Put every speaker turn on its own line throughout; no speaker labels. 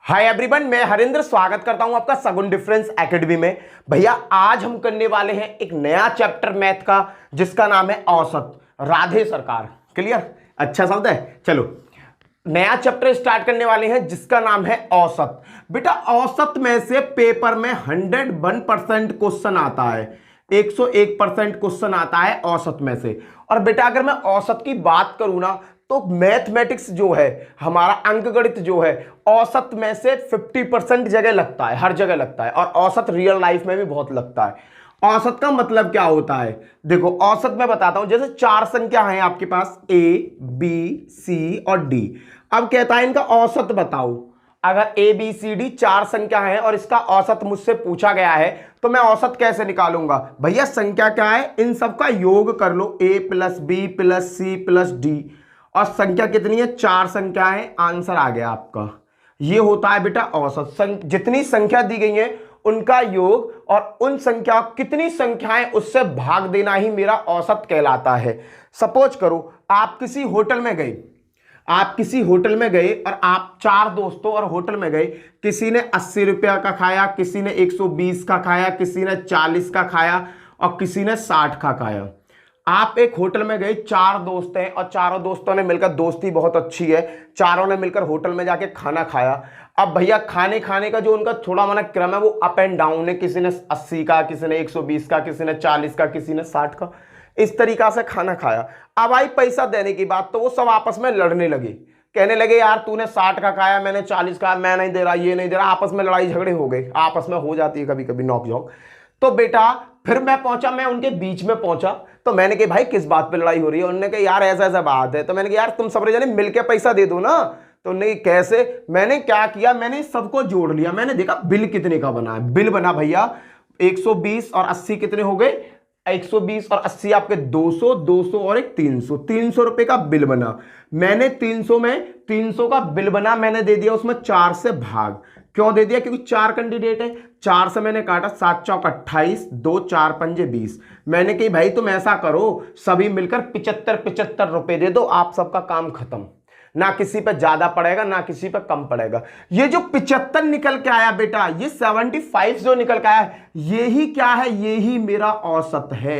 Hi everyone, मैं हरिंद्र स्वागत करता हूं आपका सगुन डिफरेंस एकेडमी में। भैया आज हम करने वाले हैं एक नया चैप्टर मैथ का जिसका नाम है औसत। राधे सरकार। क्लियर? अच्छा शब्द है। चलो नया चैप्टर स्टार्ट करने वाले हैं जिसका नाम है औसत। बेटा औसत में से पेपर में 101% क्वेश्चन आता है, 101% क्वेश्चन आता है औसत में से। और बेटा अगर मैं औसत की बात करूं ना तो मैथमेटिक्स जो है, हमारा अंकगणित जो है, औसत में से 50% जगह लगता है, हर जगह लगता है। और औसत रियल लाइफ में भी बहुत लगता है। औसत का मतलब क्या होता है? देखो औसत मैं बताता हूं। जैसे चार संख्या है आपके पास A, B, C और D। अब कहता है इनका औसत बताओ। अगर A B C D चार संख्या है और इसका औसत मुझसे पूछा गया है तो मैं औसत कैसे निकालूंगा? भैया संख्या क्या है, इन सबका योग कर लो, A plus B plus C plus D। और संख्या कितनी है? चार संख्या है। आंसर आ गया आपका। ये होता है बेटा औसत। जितनी संख्या दी गई है उनका योग और उन संख्या कितनी संख्याएं उससे भाग देना ही मेरा औसत कहलाता है। सपोज करो आप किसी होटल में गए, और आप चार दोस्तों और होटल में गए। किसी ने 80 रुपया का खाया, किसी ने 120 का खाया, किसी ने 40 का खाया और किसी ने 60 का खाया। आप एक होटल में गए, चार दोस्त हैं और चारों दोस्तों ने मिलकर, दोस्ती बहुत अच्छी है, चारों ने मिलकर होटल में जाके खाना खाया। अब भैया खाने का जो उनका थोड़ा माना क्रम है वो अप एंड डाउन है। किसी ने 80 का, किसी ने 120 का, किसी ने 40 का, किसी ने 60 का, इस तरीका से खाना खाया। अब आई पैसा देने की बात तो वो सब आपस में लड़ने लगे, कहने लगे यार तूने 60 का खाया, मैंने 40 का, मैं नहीं दे रहा, ये नहीं दे रहा। आपस में लड़ाई झगड़े हो गए, आपस में हो जाती है कभी कभी नोक झोंक। तो बेटा फिर मैं उनके बीच में पहुंचा। तो मैंने कहा भाई किस बात पे लड़ाई हो रही है? उन्होंने कहा यार ऐसा ऐसा बात है। तो मैंने कहा यार तुम सब जने मिलके पैसा दे दो ना। तो उन्होंने कहा कैसे? मैंने क्या किया, मैंने सबको जोड़ लिया, मैंने देखा बिल कितने का बना है। बिल बना भैया 120 और 80 कितने हो गए? 120 और 80 आपके 200, 200 और एक 300, 300 रुपए का बिल बना। मैंने 300 का बिल बना, मैंने दे दिया उसमें 4 से भाग। क्यों दे दिया? क्योंकि चार कैंडिडेट है, 4 से मैंने काटा, 7 चौक 28, 2 4 पंजे 20। मैंने कही भाई तुम ऐसा करो सभी मिलकर 75 रुपए दे दो, आप सबका काम खत्म। ना किसी पे ज्यादा पड़ेगा ना किसी पे कम पड़ेगा। ये जो 75 निकल के आया बेटा, ये 75 जो निकल के आया, यही क्या है? यही मेरा औसत है।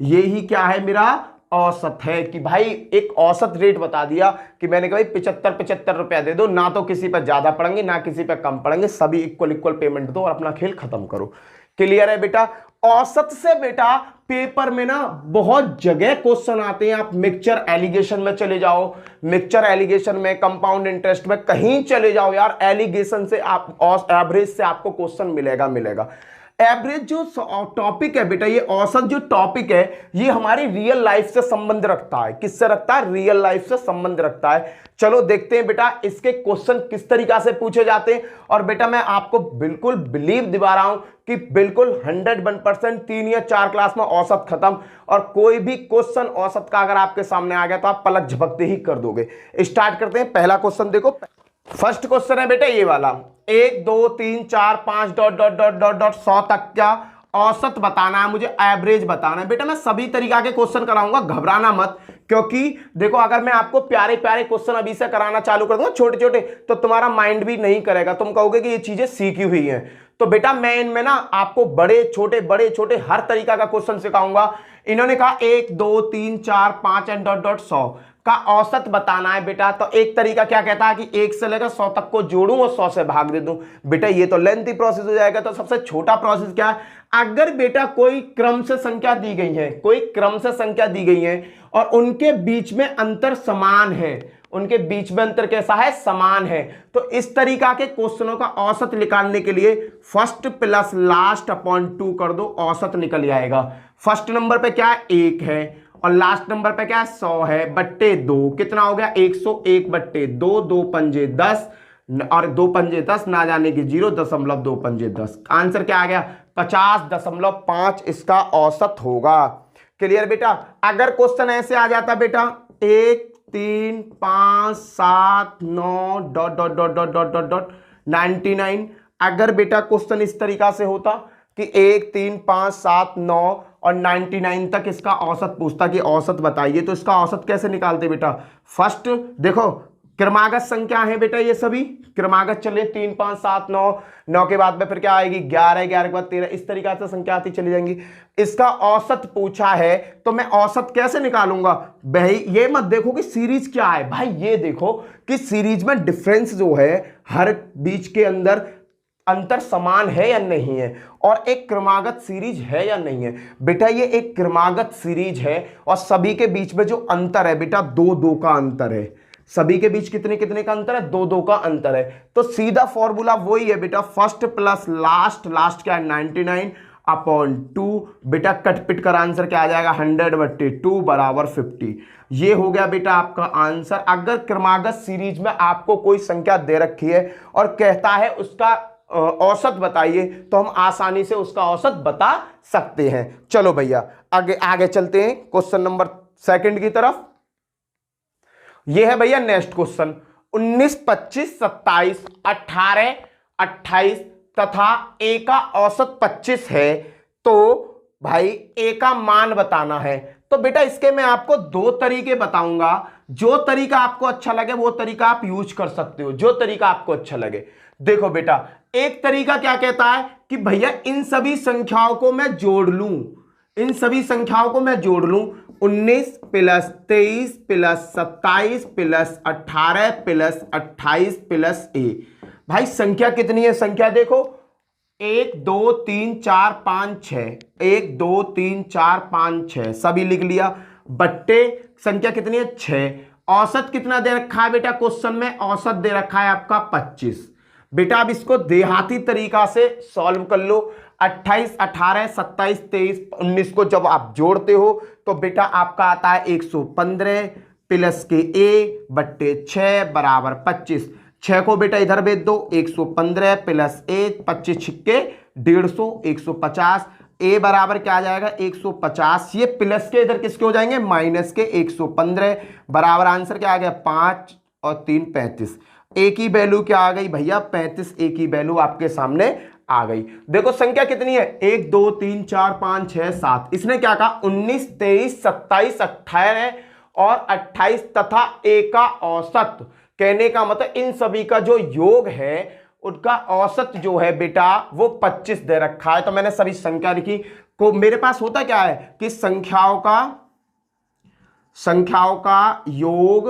यही क्या है? मेरा औसत है। कि भाई एक औसत रेट बता दिया कि मैंने कहा भाई 75 रुपया दे दो, ना तो किसी पर ज्यादा पड़ेंगे ना किसी पर कम पड़ेंगे, सभी इक्वल पेमेंट दो और अपना खेल खत्म करो। क्लियर है बेटा? औसत से बेटा पेपर में ना बहुत जगह क्वेश्चन आते हैं। आप मिक्सचर एलिगेशन में चले जाओ, मिक्सचर एलिगेशन में, कंपाउंड इंटरेस्ट में, कहीं चले जाओ यार, एलिगेशन से आप एवरेज से आपको क्वेश्चन मिलेगा। एवरेज जो टॉपिक है बेटा, ये औसत जो टॉपिक है, ये हमारी रियल लाइफ से संबंध रखता है। किससे रखता है? रियल लाइफ से संबंध रखता है। चलो देखते हैं बेटा इसके क्वेश्चन किस तरीका से पूछे जाते हैं। और बेटा मैं आपको बिल्कुल बिलीव दिवा रहा हूं कि बिल्कुल 101% 3 या 4 क्लास में औसत खत्म। और कोई भी क्वेश्चन औसत का अगर आपके सामने आ गया तो आप पलक झपकते ही कर दोगे। स्टार्ट करते हैं। पहला क्वेश्चन देखो, फर्स्ट क्वेश्चन है बेटा ये वाला, 1 2 3 4 5 dot dot dot dot dot 100 तक क्या औसत बताना है, मुझे एवरेज बताना है। बेटा मैं सभी तरीका के क्वेश्चन कराऊंगा, घबराना मत। क्योंकि देखो अगर मैं आपको प्यारे प्यारे क्वेश्चन अभी से कराना चालू कर दूंगा छोटे छोटे, तो तुम्हारा माइंड भी नहीं करेगा, तुम कहोगे कि ये चीजें सीखी हुई हैं। तो बेटा मैं इनमें ना आपको बड़े छोटे हर तरीका का क्वेश्चन सिखाऊंगा। इन्होंने कहा 1 2 3 4 5 एंड डॉट डॉट 100 का औसत बताना है बेटा। तो एक तरीका क्या कहता है कि 1 से लेकर 100 तक को जोड़ूं और 100 से भाग दे दूं। बेटा ये तो लेंथी प्रोसेस हो जाएगा। तो सबसे छोटा प्रोसेस क्या है? अगर बेटा कोई क्रम से संख्या दी गई है, कोई क्रम से संख्या दी गई है और उनके बीच में अंतर समान है, उनके बीच में अंतर कैसा है? समान है। तो इस तरीका के क्वेश्चनों का औसत निकालने के लिए फर्स्ट प्लस लास्ट अपॉन 2 कर दो, औसत निकल जाएगा। फर्स्ट नंबर पे क्या है? 1 है और लास्ट नंबर पे क्या है? 100 है, बट्टे 2 कितना हो गया? 101 बट्टे 2, 2 पंजे 10 और 2 पंजे 10, ना जाने की 0, 0.2 पंजे 10। आंसर क्या आ गया? 50.5 इसका औसत होगा। क्लियर बेटा? अगर क्वेश्चन ऐसे आ जाता बेटा 1 3 5 7 9 dot dot dot dot dot dot dot 99, अगर बेटा क्वेश्चन इस तरीका से होता कि 1 3 5 7 9 और 99 तक इसका औसत पूछता कि औसत बताइए, तो इसका औसत कैसे निकालते बेटा? फर्स्ट देखो क्रमागत संख्या है बेटा ये सभी क्रमागत चले 3 5 7 9, 9 के बाद में फिर क्या आएगी 11, 11 के बाद 13, इस तरीके से संख्या आती चली जाएंगी। इसका औसत पूछा है तो मैं औसत कैसे निकालूंगा भाई, ये मत देखो कि सीरीज क्या है भाई, ये देखो कि सीरीज में डिफरेंस जो है हर बीच के अंदर अंतर समान है या नहीं है, और एक क्रमागत सीरीज है या नहीं है। बेटा ये एक क्रमागत सीरीज है और सभी के बीच में जो अंतर है बेटा 2 2 का अंतर है, सभी के बीच कितने कितने का अंतर है 2 2 का अंतर है। तो सीधा फॉर्मूला वही है बेटा, फर्स्ट प्लस लास्ट, लास्ट क्या है 99/2, बेटा कटपिट कर आंसर क्या आ जाएगा 100/2 बराबर 50। ये हो गया बेटा आपका आंसर। अगर क्रमागत सीरीज में आपको कोई संख्या दे रखी है और कहता है उसका औसत बताइए, तो हम आसानी से उसका औसत बता सकते हैं। चलो भैया आगे आगे चलते हैं क्वेश्चन नंबर 2 की तरफ। यह है भैया नेक्स्ट क्वेश्चन, 19 25 27 18 28 तथा ए का औसत 25 है, तो भाई ए का मान बताना है। तो बेटा इसके मैं आपको 2 तरीके बताऊंगा, जो तरीका आपको अच्छा लगे वो तरीका आप यूज कर सकते हो, जो तरीका आपको अच्छा लगे। देखो बेटा एक तरीका क्या कहता है कि भैया इन सभी संख्याओं को मैं जोड़ लूं, इन सभी संख्याओं को मैं जोड़ लूं, 19 plus 23 plus 27 plus 18 plus 28 plus A. भाई संख्या कितनी है, संख्या देखो 1 2 3 4 5 6, 1 2 3 4 5 6 सभी लिख लिया, बट्टे संख्या कितनी है 6। औसत कितना दे रखा है बेटा क्वेश्चन में, औसत दे रखा है आपका 25। बेटा अब इसको देहाती तरीका से सॉल्व कर लो। 28 18 27 23 19 को जब आप जोड़ते हो तो बेटा आपका आता है 115 प्लस के ए बट्टे 6 बराबर 25। 6 को बेटा इधर भेज दो, 115 प्लस ए 25 छिक्के 150, 150 ए बराबर क्या आ जाएगा 150। ये प्लस के इधर किसके हो जाएंगे माइनस के, 115 बराबर आंसर क्या आ गया 5 और 3 35। ए की वैल्यू क्या आ गई भैया 35, ए की वैल्यू आपके सामने आ गई। देखो संख्या कितनी है 1 2 3 4 5 6 7, इसने क्या कहा 19 23 27 18 और 28 तथा ए का औसत, कहने का मतलब इन सभी का जो योग है उनका औसत जो है बेटा वो 25 दे रखा है। तो मैंने सभी संख्या लिखी को, मेरे पास होता क्या है कि संख्याओं का योग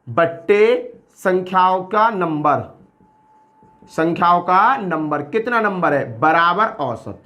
बट्टे संख्याओं का नंबर, कितना नंबर है बराबर औसत,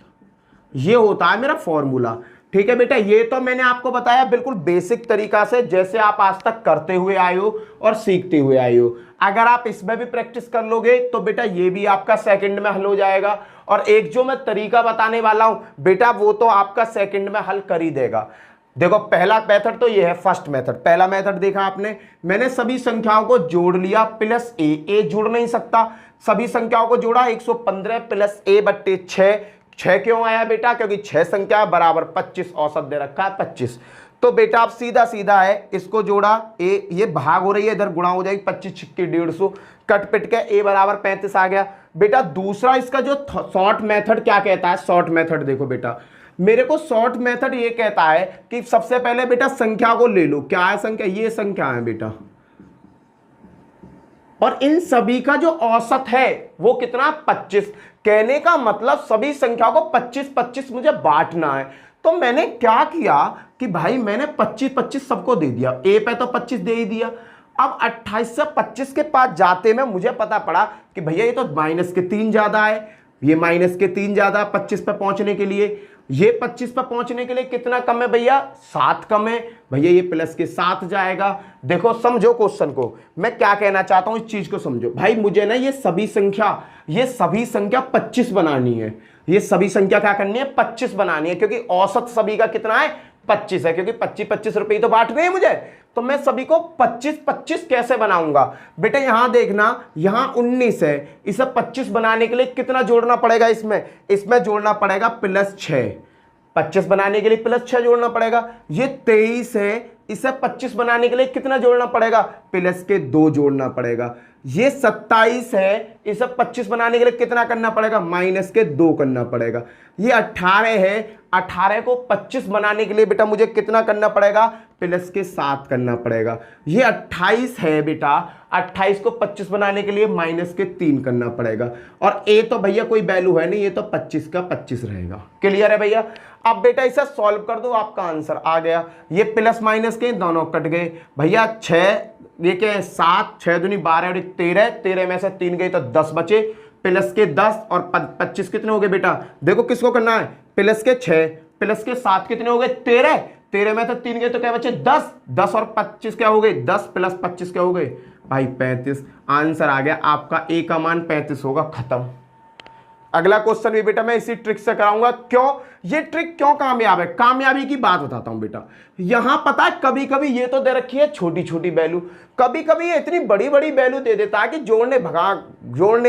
ये होता है मेरा फॉर्मूला। ठीक है बेटा, ये तो मैंने आपको बताया बिल्कुल बेसिक तरीका से, जैसे आप आज तक करते हुए आए हो और सीखते हुए आए हो। अगर आप इसमें भी प्रैक्टिस कर लोगे तो बेटा ये भी आपका सेकंड में हल हो जाएगा, और एक जो मैं तरीका बताने वाला हूं बेटा वो तो आपका सेकंड में हल कर ही देगा। देखो पहला मेथड तो ये है फर्स्ट मेथड, पहला मेथड देखा आपने, मैंने सभी संख्याओं को जोड़ लिया प्लस ए जुड़ नहीं सकता, सभी संख्याओं को जोड़ा 115 प्लस ए बट्टे 6 क्यों आया बेटा, क्योंकि 6 संख्या बराबर 25, औसत दे रखा है 25। तो बेटा आप सीधा सीधा है इसको जोड़ा, ए ये भाग हो रही है इधर गुणा हो जाएगी 25 छिक्के 150, कट पिट के ए बराबर 35 आ गया। बेटा दूसरा इसका जो शॉर्ट मेथड क्या कहता है, शॉर्ट मेथड देखो बेटा, मेरे को शॉर्ट मेथड ये कहता है कि सबसे पहले बेटा संख्या को ले लो, क्या है संख्या, ये संख्या है बेटा, और इन सभी का जो औसत है वो कितना 25। कहने का मतलब सभी संख्याओं को 25 25 मुझे बांटना है। तो मैंने क्या किया कि भाई मैंने 25 25 सबको दे दिया, ए पे तो 25 दे ही दिया। अब 28 से 25 के पास जाते में मुझे पता पड़ा कि भैया ये तो माइनस के 3 ज्यादा है, ये माइनस के 3 ज्यादा 25 पे पहुंचने के लिए, ये 25 पर पहुंचने के लिए कितना कम है भैया 7 कम है, भैया ये प्लस के 7 जाएगा। देखो समझो क्वेश्चन को, मैं क्या कहना चाहता हूं इस चीज को समझो भाई, मुझे ना ये सभी संख्या 25 बनानी है, ये सभी संख्या क्या करनी है 25 बनानी है, क्योंकि औसत सभी का कितना है 25 है, क्योंकि 25 रुपए तो बांटने हैं मुझे, तो मैं सभी को 25 25 कैसे बनाऊंगा बेटा, यहां देखना यहां 19 है, इसे 25 बनाने के लिए कितना जोड़ना पड़ेगा, इसमें जोड़ना पड़ेगा प्लस 6, 25 बनाने के लिए प्लस 6 जोड़ना पड़ेगा। ये 23 है, इसे 25 बनाने के लिए कितना जोड़ना पड़ेगा, प्लस के 2 जोड़ना पड़ेगा। ये 27 है, इसे 25 बनाने के लिए कितना करना पड़ेगा, -2 करना पड़ेगा। ये 18 है, 18 को 25 बनाने के लिए बेटा मुझे कितना करना पड़ेगा, +7 करना पड़ेगा। ये 28 है बेटा, 28 को 25 बनाने के लिए -3 करना पड़ेगा। और ए तो भैया कोई वैल्यू है नहीं, ये तो 25 का 25 रहेगा। क्लियर है भैया। अब बेटा इसे सॉल्व कर दो, आपका आंसर आ गया। ये प्लस माइनस के दोनों कट गए भैया। 6 ये क्या है, 7, 6 दूनी 12 और 13, 13 में से 3 गए तो 10 बचे, प्लस के 10 और 25 कितने हो गए बेटा, देखो किसको करना है, प्लस के 6 प्लस के 7 कितने हो गए, 13, 13 में से 3 गए तो क्या बचे, 10, 10 और 25 क्या हो गए, 10 प्लस 25 क्या हो गए भाई 35। आंसर आ गया आपका, ए का मान 35 होगा, खत्म। अगला क्वेश्चन भी बेटा मैं इसी ट्रिक से कराऊंगा। क्यों ये ट्रिक क्यों कामयाब है, कामयाबी की बात बताता हूं बेटा। यहां पता है कभी कभी ये तो दे रखी है छोटी छोटी वैल्यू, कभी कभी ये इतनी बड़ी बड़ी वैल्यू दे देता है कि जोड़ने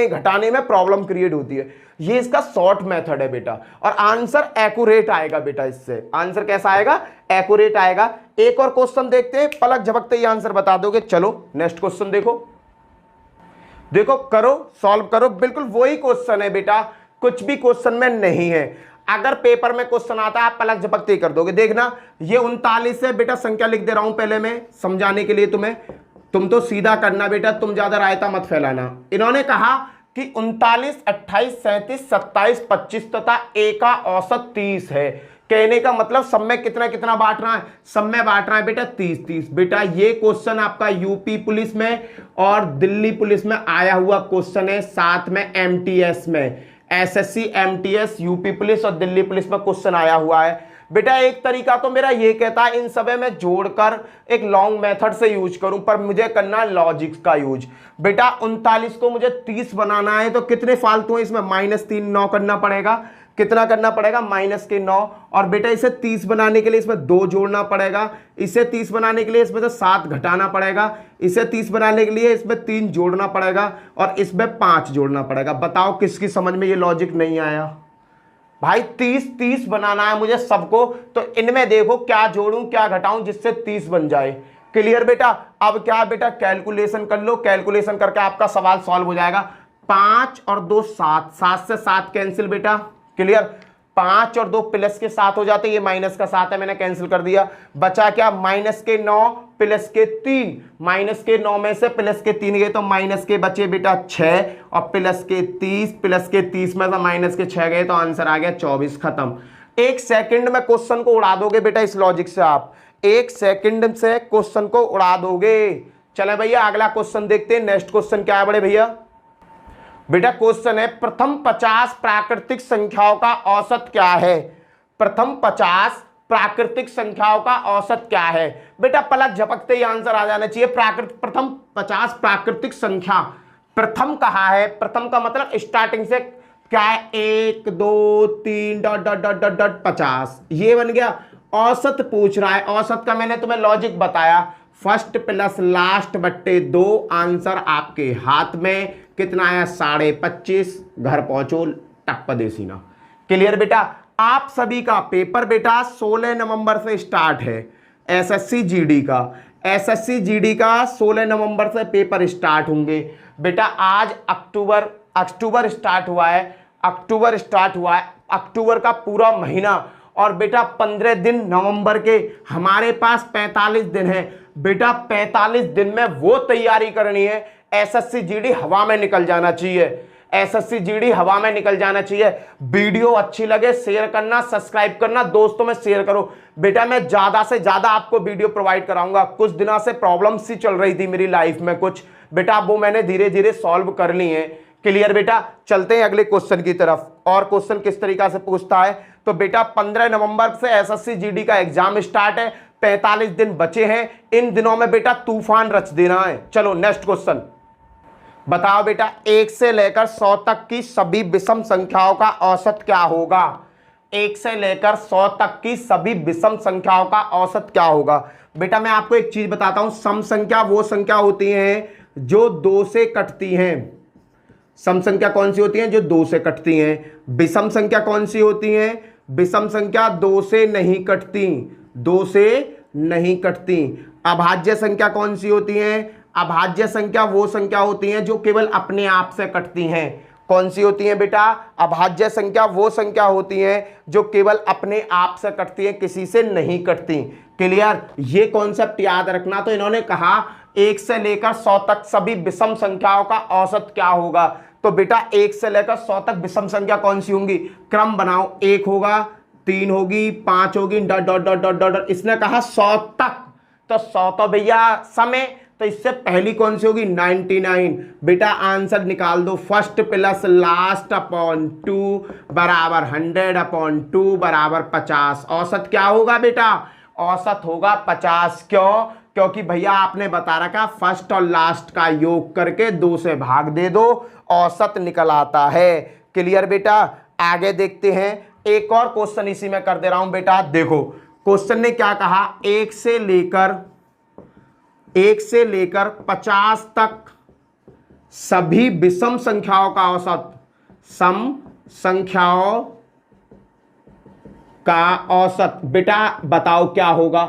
घटाने में प्रॉब्लम क्रिएट होती है। ये इसका शॉर्ट मेथड है बेटा, और आंसर एक्यूरेट आएगा बेटा। इससे आंसर कैसा आएगा, एक्यूरेट आएगा। एक और क्वेश्चन देखते हैं, पलक झपकते ही आंसर बता दोगे। चलो नेक्स्ट क्वेश्चन देखो करो, सॉल्व करो। बिल्कुल वही क्वेश्चन है बेटा, कुछ भी क्वेश्चन में नहीं है। अगर पेपर में क्वेश्चन आता है आप पलक झपकते ही कर दोगे। देखना ये 39 है बेटा, संख्या लिख दे रहा हूं पहले मैं समझाने के लिए तुम्हें, तुम तो सीधा करना बेटा, तुम ज्यादा रायता मत फैलाना। इन्होंने कहा कि 39, 28, 37, 27, 25 तथा ए का औसत 30 है। कहने का मतलब सब में कितना कितना बांटना है, सब में बांटना है बेटा 30-30। बेटा ये क्वेश्चन आपका यूपी पुलिस में और दिल्ली पुलिस में आया हुआ क्वेश्चन है, साथ में एमटीएस में, एसएससी, एमटीएस, यूपी पुलिस और दिल्ली पुलिस में क्वेश्चन आया हुआ है बेटा। एक तरीका तो मेरा ये कहता है इन सबे में जोड़कर एक लॉन्ग मेथड से यूज करूं, पर मुझे करना है लॉजिक्स का यूज। बेटा 39 को मुझे 30 बनाना है तो कितने फालतू है इसमें, -3 9 करना पड़ेगा। कितना करना पड़ेगा, -9। और बेटा इसे 30 बनाने के लिए इसमें 2 जोड़ना पड़ेगा, इसे 30 बनाने के लिए इसमें से 7 घटाना पड़ेगा, इसे 30 बनाने के लिए इसमें 3 जोड़ना पड़ेगा और इसमें 5 जोड़ना पड़ेगा। बताओ किसकी समझ में ये लॉजिक नहीं आया भाई। 30 बनाना है मुझे सबको, तो इनमें देखो क्या जोड़ूं क्या घटाऊं जिससे 30 बन जाए। क्लियर बेटा। अब क्या बेटा, कैलकुलेशन कर लो, कैलकुलेशन करके आपका सवाल सॉल्व हो जाएगा। 5 और 2 7, 7 से 7 कैंसिल बेटा। क्लियर। 5 और 2 प्लस के 7 हो जाते, ये माइनस का 7 है, मैंने कैंसिल कर दिया। बचा क्या, -9 प्लस के 3, -9 में से प्लस के 3 गए तो माइनस के बचे बेटा 6 और प्लस के 30 में से -6 गए तो आंसर आ गया 24, खत्म। 1 सेकंड में क्वेश्चन को उड़ा दोगे बेटा, इस लॉजिक से आप 1 सेकंड से क्वेश्चन को उड़ा दोगे। चले भैया अगला क्वेश्चन देखते हैं। नेक्स्ट क्वेश्चन क्या है बड़े भैया, बेटा क्वेश्चन है प्रथम 50 प्राकृतिक संख्याओं का औसत क्या है। प्रथम 50 प्राकृतिक संख्याओं का औसत क्या है। बेटा पलक झपकते ही आंसर आ जाना चाहिए। प्रथम 50 प्राकृतिक संख्या, प्रथम कहा है, प्रथम का मतलब स्टार्टिंग से क्या है, 1 2 3 dot dot dot dot dot 50, ये बन गया। औसत पूछ रहा है, औसत का मैंने तुम्हें लॉजिक बताया, फर्स्ट प्लस लास्ट बट्टे 2। आंसर आपके हाथ में, कितना आया 25.5। घर पहुंचो टप्प देसीना। क्लियर बेटा। आप सभी का पेपर बेटा 16 नवंबर से स्टार्ट है, एसएससी जीडी का। एसएससी जीडी का 16 नवंबर से पेपर स्टार्ट होंगे बेटा। आज अक्टूबर स्टार्ट हुआ है, अक्टूबर का पूरा महीना, और बेटा 15 दिन नवंबर के, हमारे पास 45 दिन है बेटा। 45 दिन में वो तैयारी करनी है, एसएससी जीडी हवा में निकल जाना चाहिए, एसएससी जीडी हवा में निकल जाना चाहिए। वीडियो अच्छी लगे शेयर करना, सब्सक्राइब करना, दोस्तों में शेयर करो बेटा। मैं ज्यादा से ज्यादा आपको वीडियो प्रोवाइड कराऊंगा। कुछ दिनों से प्रॉब्लम सी चल रही थी मेरी लाइफ में कुछ बेटा, वो मैंने धीरे धीरे सॉल्व कर ली है। क्लियर बेटा। चलते हैं अगले क्वेश्चन की तरफ। और क्वेश्चन किस तरीका से पूछता है, तो बेटा 15 नवंबर से एसएससी जीडी का एग्जाम स्टार्ट है, 45 दिन बचे हैं। इन दिनों में बेटा तूफान रच देना है। चलो नेक्स्ट क्वेश्चन बताओ बेटा, 1 से लेकर 100 तक की सभी विषम संख्याओं का औसत क्या होगा। 1 से लेकर 100 तक की सभी विषम संख्याओं का औसत क्या होगा। बेटा मैं आपको एक चीज बताता हूं, सम संख्या वो संख्या होती है जो 2 से कटती हैं। सम संख्या कौन सी होती है, जो 2 से कटती हैं। विषम संख्या कौन सी होती है, विषम संख्या 2 से नहीं कटती, 2 से नहीं कटती। अभाज्य संख्या कौन सी होती है, अभाज्य संख्या वो संख्या होती हैं जो केवल अपने आप से कटती हैं। कौन सी होती हैं बेटा? अभाज्य संख्या वो संख्या होती हैं जो केवल अपने आप से कटती हैं, किसी से नहीं कटती। क्लियर? ये कॉन्सेप्ट याद रखना। तो इन्होंने कहा 1 से लेकर 100 तक सभी विषम संख्याओं का औसत क्या होगा। तो बेटा 1 से लेकर 100 तक विषम संख्या कौन सी होंगी? क्रम बनाओ, 1 होगा, 3 होगी, 5 होगी, dot dot dot dot dot. इसने कहा 100 तक, तो 100 तो भैया समय, तो इससे पहली कौन सी होगी? 99। बेटा आंसर निकाल दो। फर्स्ट प्लस लास्ट अपॉन 2 बराबर 100 अपॉन 2 बराबर 50। औसत क्या होगा बेटा? औसत होगा 50। क्यों? क्योंकि भैया आपने बता रखा फर्स्ट और लास्ट का योग करके 2 से भाग दे दो, औसत निकल आता है। क्लियर बेटा? आगे देखते हैं, एक और क्वेश्चन इसी में कर दे रहा हूं बेटा। देखो क्वेश्चन ने क्या कहा, 1 से लेकर 50 तक सभी विषम संख्याओं का औसत, सम संख्याओं का औसत बेटा बताओ क्या होगा।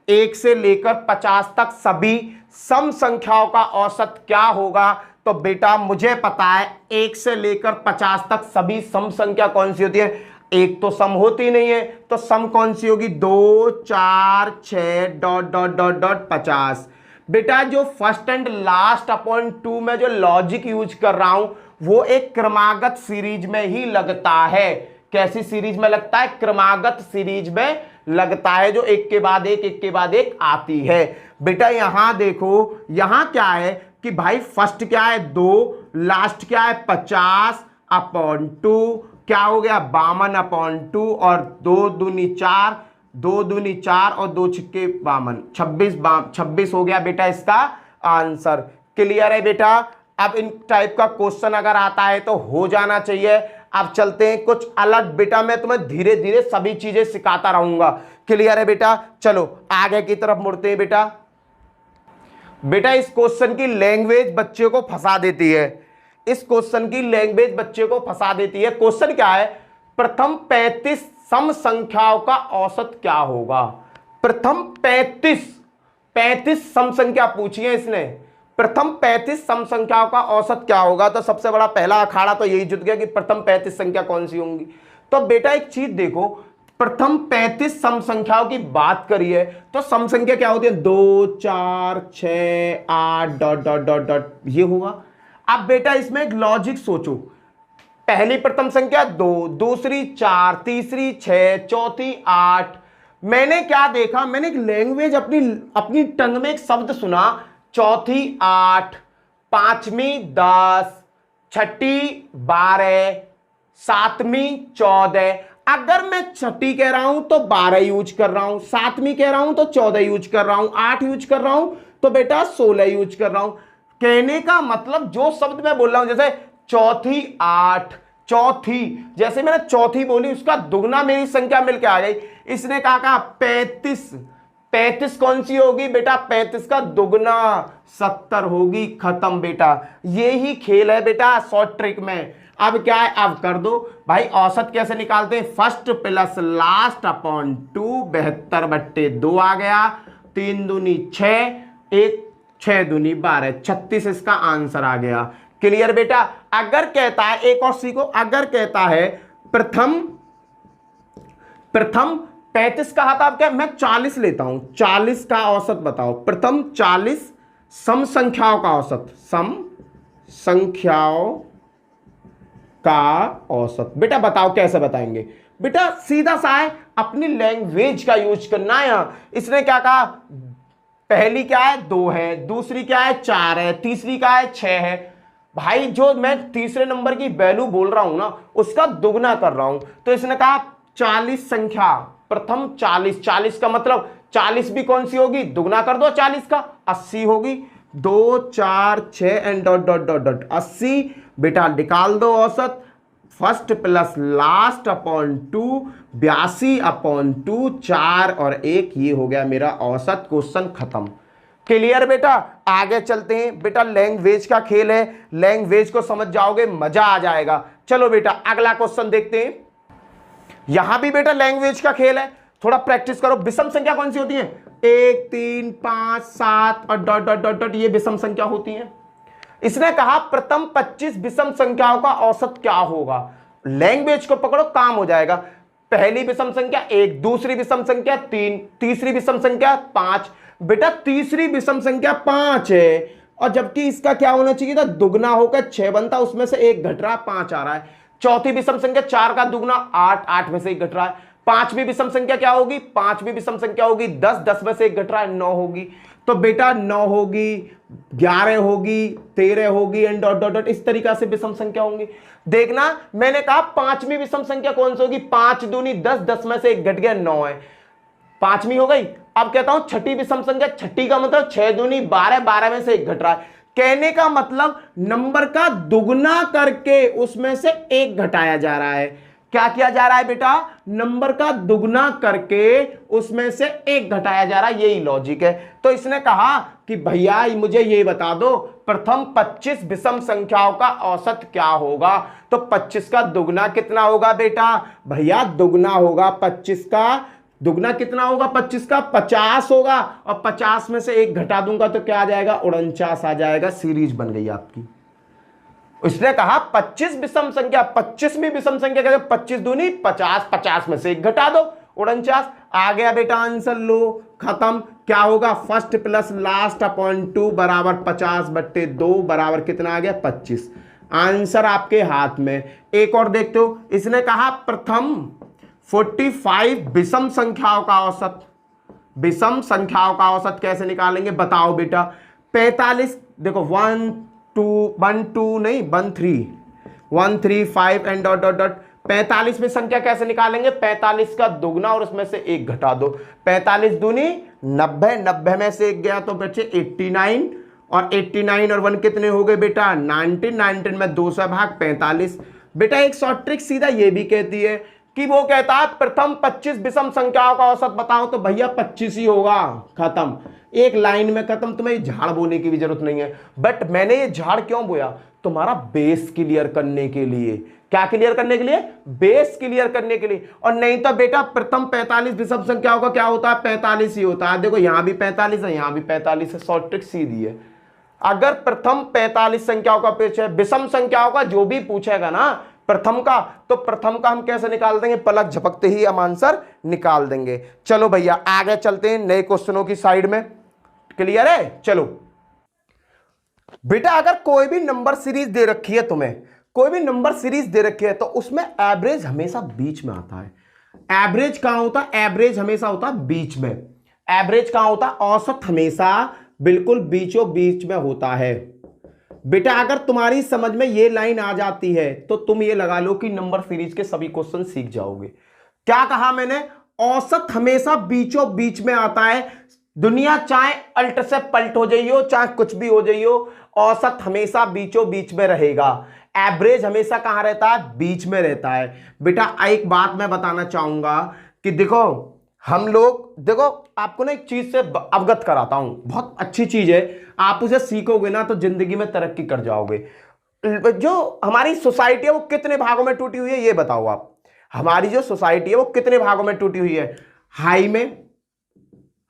1 से लेकर 50 तक सभी सम संख्याओं का औसत क्या होगा। तो बेटा मुझे पता है 1 से लेकर 50 तक सभी सम संख्या कौन सी होती है? एक तो सम होती नहीं है, तो सम कौन सी होगी? 2 4 6 डॉट डॉट डॉट डॉट 50। बेटा जो फर्स्ट एंड लास्ट अपॉन 2 में जो लॉजिक यूज कर रहा हूं वो एक क्रमागत सीरीज में ही लगता है। कैसी सीरीज में लगता है? क्रमागत सीरीज में लगता है, जो एक के बाद एक आती है। बेटा यहां देखो, यहां क्या है कि भाई फर्स्ट क्या है? 2, लास्ट क्या है? 50 अपॉन 2, क्या हो गया? 52 अपॉन 2, और 2 दूनी 4, 2 दूनी 4 और 2 छिक्के 52, 26 हो गया बेटा इसका आंसर। क्लियर है बेटा? अब इन टाइप का क्वेश्चन अगर आता है तो हो जाना चाहिए। अब चलते हैं कुछ अलग बेटा, मैं तुम्हें धीरे धीरे सभी चीजें सिखाता रहूंगा। क्लियर है बेटा? चलो आगे की तरफ मुड़ते हैं बेटा। बेटा इस क्वेश्चन की लैंग्वेज बच्चे को फंसा देती है। इस क्वेश्चन की लैंग्वेज बच्चे को फंसा देती है। क्वेश्चन क्या है? प्रथम 35 सम संख्याओं का औसत क्या होगा। प्रथम 35 सम संख्या पूछी है इसने। प्रथम 35 सम संख्याओं का औसत क्या होगा। तो सबसे बड़ा पहला अखाड़ा तो यही जुट गया कि प्रथम 35 संख्या कौन सी होंगी। तो बेटा एक चीज देखो, प्रथम 35 सम संख्याओं की बात करिए तो सम संख्या क्या होती है? 2 4 6 8 डॉट डॉट डॉट डॉट, ये हुआ। अब बेटा इसमें एक लॉजिक सोचो, पहली प्रथम संख्या 2, दूसरी 4, तीसरी 6, चौथी 8। मैंने क्या देखा? मैंने एक लैंग्वेज अपनी टंग में एक शब्द सुना, चौथी 8, पांचवी 10, छठी 12, सातवीं 14। अगर मैं छठी कह रहा हूं तो 12 यूज कर रहा हूं, सातवीं कह रहा हूं तो 14 यूज कर रहा हूं, 8 यूज कर रहा हूं तो बेटा 16 यूज कर रहा हूं। कहने का मतलब जो शब्द मैं बोल रहा हूं, जैसे चौथी 8, चौथी, जैसे मैंने चौथी बोली उसका दुगना मेरी संख्या मिलकर आ गई। इसने कहा 35 कौन सी होगी बेटा? 35 का दुगना 70 होगी। खत्म बेटा, ये ही खेल है बेटा शॉर्ट ट्रिक में। अब क्या है? अब कर दो भाई, औसत कैसे निकालते हैं? फर्स्ट प्लस लास्ट अपॉन 2, 72/2 आ गया। 3 दूनी 6, 6 दूनी 12, 36 इसका आंसर आ गया। क्लियर बेटा? अगर कहता है, एक और सीखो, अगर कहता है प्रथम 35 कहा था, अब क्या मैं 40 लेता हूं, 40 का औसत बताओ। प्रथम 40 सम संख्याओं का औसत, सम संख्याओं का औसत। बेटा बताओ कैसे बताएंगे? बेटा सीधा सा है, अपनी लैंग्वेज का यूज करना है। यहां इसने क्या कहा? पहली क्या है? 2 है, दूसरी क्या है? 4 है, तीसरी क्या है? 6 है। भाई जो मैं तीसरे नंबर की वैल्यू बोल रहा हूं ना उसका दुगना कर रहा हूं। तो इसने कहा 40 संख्या, प्रथम 40 का मतलब 40 भी कौन सी होगी? दुगना कर दो 40 का, 80 होगी। 2 4 6 and dot dot dot dot 80। बेटा निकाल दो औसत, फर्स्ट प्लस लास्ट अपॉन 2, 82/2, 4 और 1, ये हो गया मेरा औसत। क्वेश्चन खत्म। क्लियर बेटा? आगे चलते हैं बेटा, लैंग्वेज का खेल है, लैंग्वेज को समझ जाओगे मजा आ जाएगा। चलो बेटा अगला क्वेश्चन देखते हैं। यहां भी बेटा लैंग्वेज का खेल है, थोड़ा प्रैक्टिस करो। विषम संख्या कौन सी होती है? 1 3 5 7 और डॉट डॉट डॉट डॉट, ये विषम संख्या होती है। इसने कहा प्रथम 25 विषम संख्याओं का औसत क्या होगा। लैंग्वेज को पकड़ो, काम हो जाएगा। पहली विषम संख्या 1, दूसरी विषम संख्या 3, तीसरी विषम संख्या 5। बेटा तीसरी विषम संख्या 5 है, और जबकि इसका क्या होना चाहिए था, दुगना होकर 6 बनता, उसमें से 1 घट रहा है, 5 आ रहा है। चौथी विषम संख्या 4 का दुगना 8, 8 में से 1 घट रहा है। पांचवी विषम संख्या क्या होगी, पांचवी विषम संख्या होगी 10, 10 में से 1 घट रहा है, 9 होगी। तो बेटा 9 होगी, 11 होगी, 13 होगी एंड डॉट डॉट डॉट, इस तरीका से विषम संख्या होंगी। देखना मैंने कहा पांचवी विषम संख्या कौन सी होगी, 5 दूनी 10, 10 में से 1 घट गया, 9 है, पांचवी हो गई। अब कहता हूं छठी विषम संख्या, छठी का मतलब 6 दूनी 12, 12 में से 1 घट रहा है। कहने का मतलब नंबर का दुगना करके उसमें से 1 घटाया जा रहा है। क्या किया जा रहा है बेटा, नंबर का दुगना करके उसमें से 1 घटाया जा रहा है, यही लॉजिक है। तो इसने कहा कि भैया मुझे ये बता दो प्रथम 25 विषम संख्याओं का औसत क्या होगा। तो 25 का दुगना कितना होगा बेटा, भैया दुगना होगा 25 का, दुगना कितना होगा 25 का, 50 होगा, और 50 में से 1 घटा दूंगा तो क्या आ जाएगा, 49 आ जाएगा। सीरीज बन गई आपकी। उसने कहा 25 विषम संख्या, 25वीं विषम संख्या कहते 25 दूनी 50, 50 में से 1 घटा दो, 49 आ गया बेटा आंसर। लो खत्म। क्या होगा, फर्स्ट प्लस लास्ट अपॉन 2 बराबर 50/2 बराबर कितना आ गया, 25। आंसर आपके हाथ में। एक और देखते हो, इसने कहा प्रथम 45 विषम संख्याओं का औसत। विषम संख्याओं का औसत कैसे निकालेंगे बताओ बेटा। 45 देखो 1 2 नहीं 1 3 5 एंड डॉट डॉट डॉट। 45 संख्या कैसे निकालेंगे, 45 का दुगना और उसमें से 1 घटा दो। 45 दूनी 90, 90 में से 1 गया तो बचे 89, और 89 और 1 कितने हो गए बेटा 19, 19 में 2 से भाग 45। बेटा एक शॉर्ट ट्रिक सीधा ये भी कहती है कि वो कहता है प्रथम 25 विषम संख्याओं का औसत बताओ, तो भैया 25 ही होगा, खत्म, एक लाइन में खत्म। तुम्हें झाड़ बोने की भी जरूरत नहीं है। बट मैंने ये झाड़ क्यों बोया, तुम्हारा बेस क्लियर करने के लिए। क्या क्लियर करने के लिए, बेस क्लियर करने के लिए। और नहीं तो बेटा प्रथम 45 विषम संख्याओं का क्या होता है, 45 ही होता है। देखो यहां भी 45 है, यहां भी 45 है, शॉर्ट ट्रिक सीधी है। अगर प्रथम 45 संख्याओं का पेश है, विषम संख्याओं का जो भी पूछेगा ना प्रथम का, तो प्रथम का हम कैसे निकाल देंगे, पलक झपकते ही हम आंसर निकाल देंगे। चलो भैया आगे चलते हैं नए क्वेश्चनों की साइड में। क्लियर है, चलो बेटा अगर कोई भी नंबर सीरीज दे रखी है तुम्हें, कोई भी नंबर सीरीज दे रखी है, तो उसमें एवरेज हमेशा बीच में आता है। एवरेज कहां होता है, एवरेज हमेशा होता है बीच में। एवरेज कहां होता है, औसत हमेशा बिल्कुल बीचों बीच में होता है। बेटा अगर तुम्हारी समझ में ये लाइन आ जाती है तो तुम ये लगा लो कि नंबर सीरीज के सभी क्वेश्चन सीख जाओगे। क्या कहा मैंने, औसत हमेशा बीचों बीच में आता है। दुनिया चाहे अल्ट से पलट हो जाइयो, चाहे कुछ भी हो जाइयो, औसत हमेशा बीचों बीच में रहेगा। एवरेज हमेशा कहां रहता है, बीच में रहता है। बेटा एक बात मैं बताना चाहूंगा कि देखो हम लोग, देखो आपको ना एक चीज से अवगत कराता हूं, बहुत अच्छी चीज है, आप उसे सीखोगे ना तो जिंदगी में तरक्की कर जाओगे। जो हमारी सोसाइटी है वो कितने भागों में टूटी हुई है ये बताओ आप। हमारी जो सोसाइटी है वो कितने भागों में टूटी हुई है,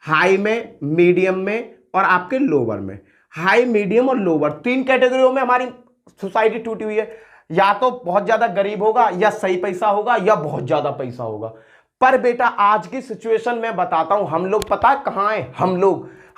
हाई में, मीडियम में और आपके लोअर में। हाई, मीडियम और लोअर, 3 कैटेगरियों में हमारी सोसाइटी टूटी हुई है। या तो बहुत ज्यादा गरीब होगा, या सही पैसा होगा, या बहुत ज्यादा पैसा होगा। पर बेटा आज की सिचुएशन में बताता हूं, हम लोग पता है कहां हैं,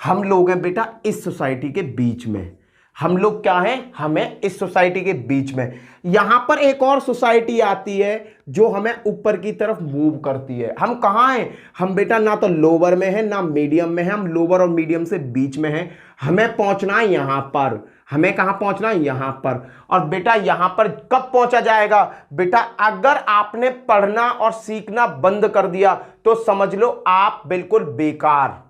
हम लोग हैं बेटा इस सोसाइटी के बीच में। हम लोग क्या हैं, हमें इस सोसाइटी के बीच में। यहां पर एक और सोसाइटी आती है जो हमें ऊपर की तरफ मूव करती है। हम कहां हैं, हम बेटा ना तो लोअर में है ना मीडियम में है, हम लोअर और मीडियम से बीच में हैं। हमें पहुंचना है यहां पर, हमें कहां पहुंचना है, यहां पर। और बेटा यहां पर कब पहुंचा जाएगा, बेटा अगर आपने पढ़ना और सीखना बंद कर दिया तो समझ लो आप बिल्कुल बेकार,